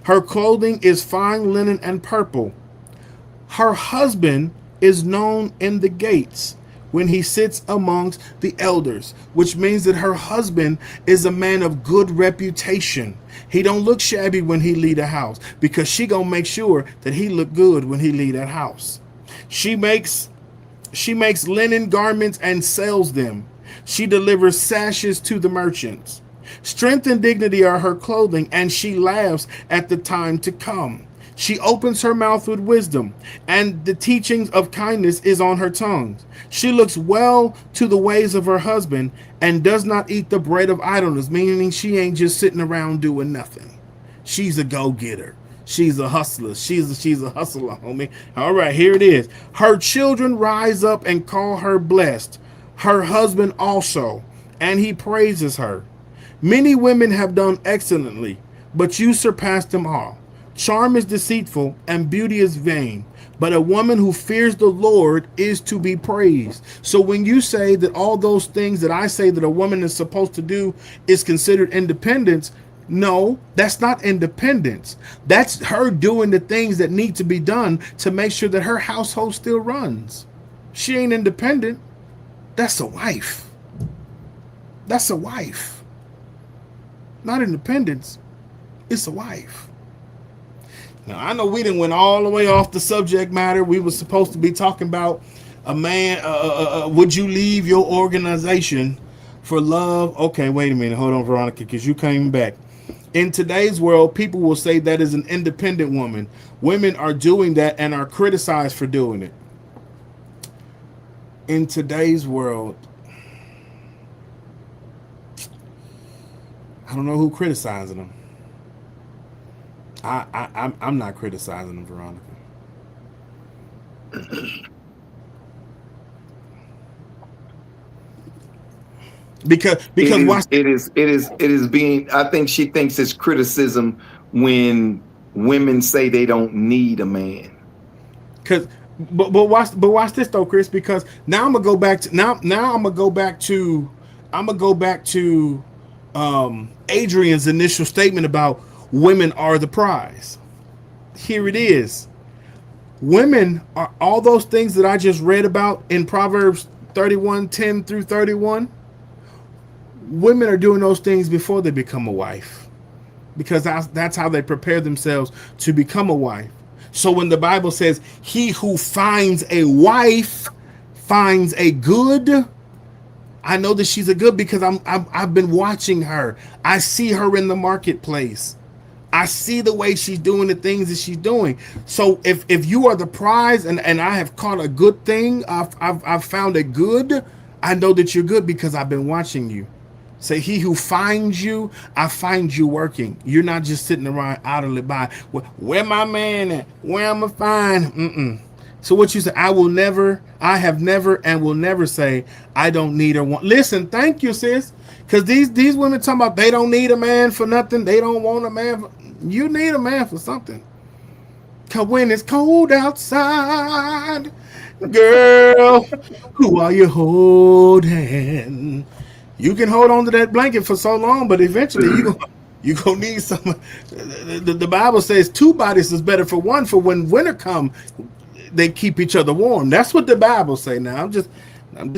Her clothing is fine linen and purple. Her husband is known in the gates when he sits amongst the elders, which means that her husband is a man of good reputation. He don't look shabby when he leave the house, because she gonna make sure that he look good when he leave that house. She makes linen garments and sells them. She delivers sashes to the merchants. Strength and dignity are her clothing, and she laughs at the time to come. She opens her mouth with wisdom, and the teachings of kindness is on her tongue. She looks well to the ways of her husband and does not eat the bread of idleness, meaning she ain't just sitting around doing nothing. She's a go-getter. She's a hustler. She's a hustler, homie. All right, here it is. Her children rise up and call her blessed. Her husband also, and he praises her. Many women have done excellently, but you surpass them all. Charm is deceitful and beauty is vain, but a woman who fears the Lord is to be praised. So when you say that all those things that I say that a woman is supposed to do is considered independence, no, that's not independence. That's her doing the things that need to be done to make sure that her household still runs. She ain't independent. That's a wife. That's a wife. Not independence. It's a wife. Now, I know we didn't went all the way off the subject matter. We were supposed to be talking about a man. Would you leave your organization for love? Okay, wait a minute. Hold on, Veronica, because you came back. In today's world, people will say that is an independent woman. Women are doing that and are criticized for doing it. In today's world, I don't know who criticizing them. I'm not criticizing them, Veronica. Because it is being, I think she thinks it's criticism when women say they don't need a man. Cause but watch this though, Chris, because now I'm gonna go back to Adrian's initial statement about women are the prize. Here it is. Women are all those things that I just read about in Proverbs 31:10 through 31. Women are doing those things before they become a wife, because that's how they prepare themselves to become a wife. So when the Bible says, he who finds a wife finds a good, I know that she's a good because I've been watching her. I see her in the marketplace. I see the way she's doing the things that she's doing. So if you are the prize and I have caught a good thing, I've found a good, I know that you're good because I've been watching you. Say, he who finds you, I find you working. You're not just sitting around idly by. Where my man at? Where am I find? So what you say? I have never and will never say I don't need or want. Listen, thank you, sis. Because these women talking about they don't need a man for nothing. They don't want a man. You need a man for something. Because when it's cold outside, girl, who are you holding? You can hold on to that blanket for so long, but eventually you gonna need some. The Bible says 2 bodies is better for one. For when winter come, they keep each other warm. That's what the Bible say. Now I'm just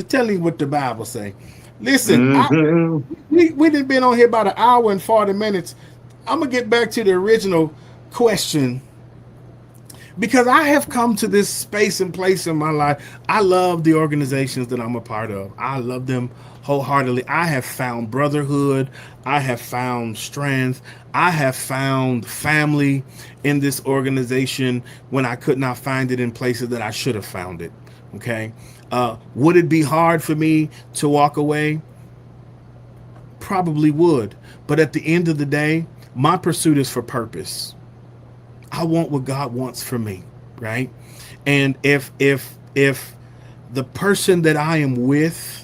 telling you what the Bible say. Listen, we done been on here about 1 hour and 40 minutes. I'm gonna get back to the original question, because I have come to this space and place in my life. I love the organizations that I'm a part of. I love them wholeheartedly. I have found brotherhood. I have found strength. I have found family in this organization when I could not find it in places that I should have found it. Okay. Would it be hard for me to walk away? Probably would. But at the end of the day, my pursuit is for purpose. I want what God wants for me, right? And if the person that I am with,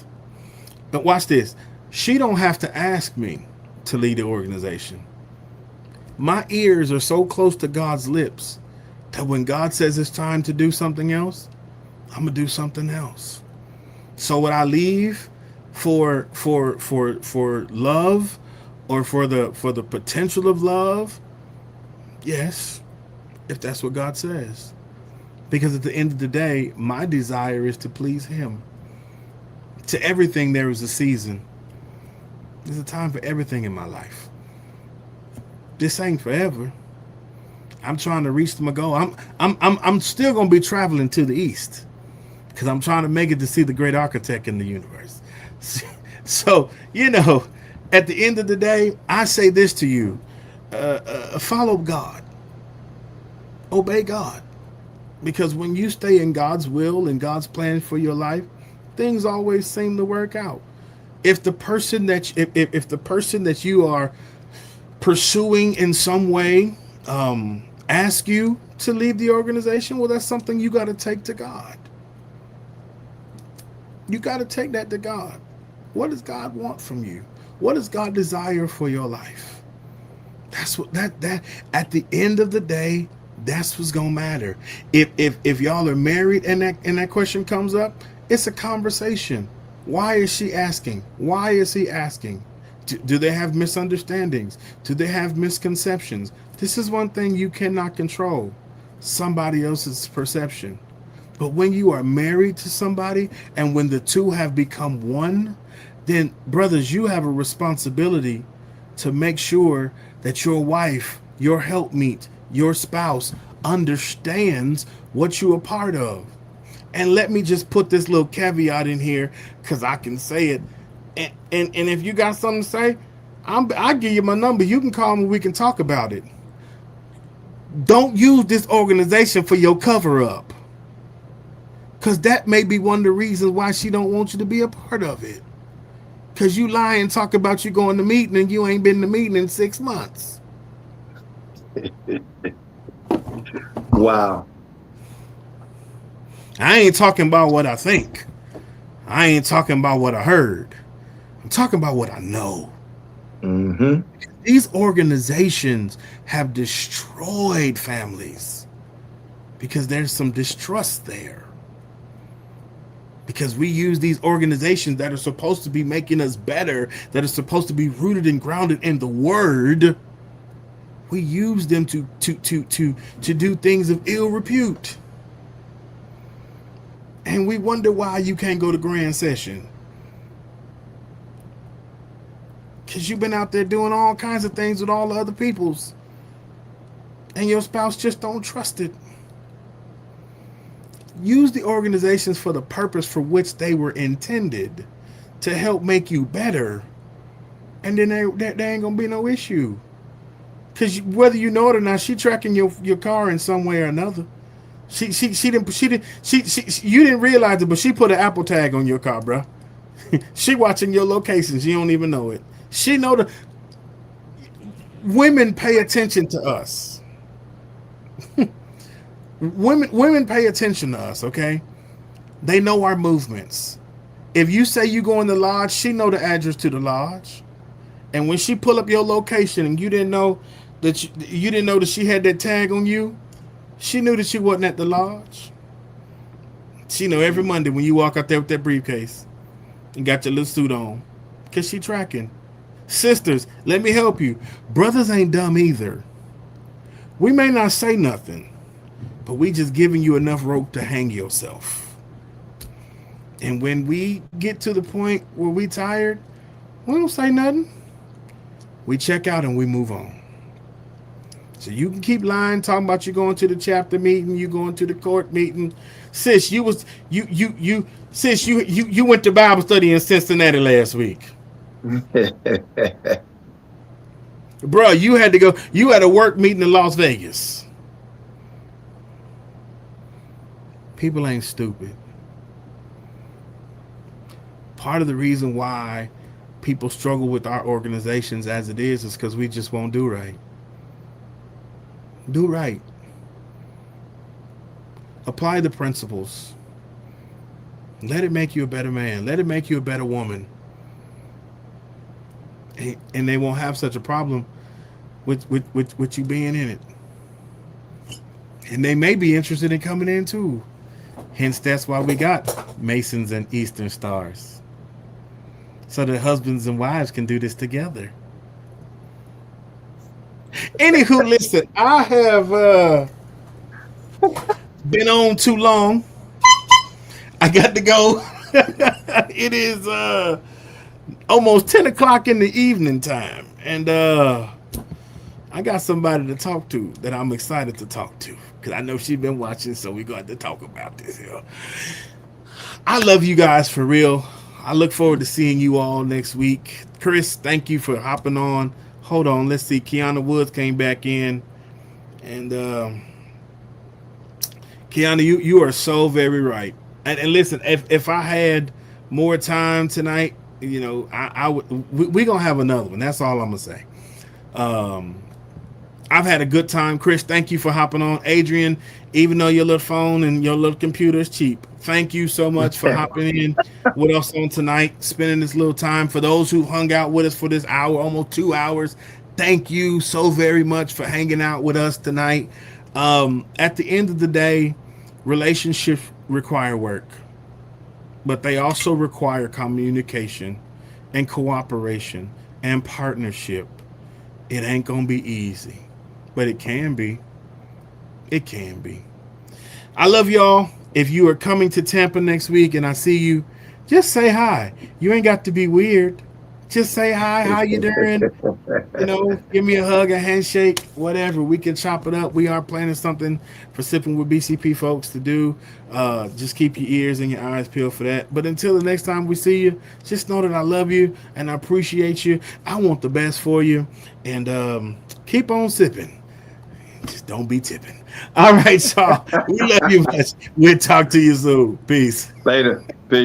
but watch this, she don't have to ask me to lead the organization. My ears are so close to God's lips that when God says it's time to do something else, I'm gonna do something else. So would I leave for love, or for the potential of love? Yes, if that's what God says. Because at the end of the day, my desire is to please him. To everything there is a season. There's a time for everything in my life. This ain't forever. I'm trying to reach my goal. I'm still gonna be traveling to the east, because I'm trying to make it to see the great architect in the universe. So, at the end of the day, I say this to you. Follow God. Obey God. Because when you stay in God's will and God's plan for your life, things always seem to work out. If the person that you are pursuing in some way ask you to leave the organization, well, that's something you got to take to God. You got to take that to God. What does God want from you? What does God desire for your life? That's what that at the end of the day, that's what's gonna matter. If y'all are married and that question comes up, it's a conversation. Why is she asking? Why is he asking? Do they have misunderstandings? Do they have misconceptions? This is one thing you cannot control, somebody else's perception. But when you are married to somebody and when the two have become one, then brothers, you have a responsibility to make sure that your wife, your helpmeet, your spouse understands what you're a part of. And let me just put this little caveat in here because I can say it. And if you got something to say, I'll give you my number. You can call me. We can talk about it. Don't use this organization for your cover up. Because that may be one of the reasons why she don't want you to be a part of it. Because you lie and talk about you going to meeting and you ain't been to meeting in 6 months. Wow. I ain't talking about what I think. I ain't talking about what I heard. I'm talking about what I know. Mm-hmm. These organizations have destroyed families because there's some distrust there. Because we use these organizations that are supposed to be making us better, that are supposed to be rooted and grounded in the word. We use them to do things of ill repute. And we wonder why you can't go to grand session. Because you've been out there doing all kinds of things with all the other peoples. And your spouse just don't trust it. Use the organizations for the purpose for which they were intended, to help make you better. And then there ain't going to be no issue. Because whether you know it or not, she tracking your car in some way or another. You didn't realize it, but she put an Apple tag on your car, bro. She watching your locations. You don't even know it. She know the women pay attention to us. Women pay attention to us, okay? They know our movements. If you say you go in the lodge, she know the address to the lodge. And when she pull up your location and you didn't know that she had that tag on you, she knew that you wasn't at the lodge. She know every Monday when you walk out there with that briefcase and got your little suit on, because she tracking. Sisters, let me help you. Brothers ain't dumb either. We may not say nothing, but we just giving you enough rope to hang yourself. And when we get to the point where we tired, we don't say nothing. We check out and we move on. So you can keep lying, talking about you going to the chapter meeting, you going to the court meeting. Sis, you went to Bible study in Cincinnati last week. Bro, you had a work meeting in Las Vegas. People ain't stupid. Part of the reason why people struggle with our organizations as it is because we just won't do right. Do right. Apply the principles. Let it make you a better man. Let it make you a better woman. And they won't have such a problem with you being in it. And they may be interested in coming in too. Hence, that's why we got Masons and Eastern Stars. So that husbands and wives can do this together. Anywho, listen, I have been on too long. I got to go. It is almost 10 o'clock in the evening time. And I got somebody to talk to that I'm excited to talk to. Because I know she's been watching, so we're going to talk about this here. I love you guys for real. I look forward to seeing you all next week. Chris, thank you for hopping on. Hold on, let's see. Kiana Woods came back in. And Kiana, you are so very right. And listen, if I had more time tonight, I would. We gonna have another one. That's all I'm gonna say. Um, I've had a good time. Chris, thank you for hopping on. Adrian, even though your little phone and your little computer is cheap, thank you so much for hopping in with us on tonight, spending this little time. For those who hung out with us for this hour, almost 2 hours, thank you so very much for hanging out with us tonight. At the end of the day, relationships require work, but they also require communication and cooperation and partnership. It ain't gonna be easy, but it can be. It can be. I love y'all. If you are coming to Tampa next week and I see you, just say hi. You ain't got to be weird. Just say hi. How you doing? Give me a hug, a handshake, whatever. We can chop it up. We are planning something for Sipping with BCP folks to do. Just keep your ears and your eyes peeled for that. But until the next time we see you, just know that I love you and I appreciate you. I want the best for you. And keep on sipping. Just don't be tipping. All right, y'all. We love you much. We'll talk to you soon. Peace. Later. Peace.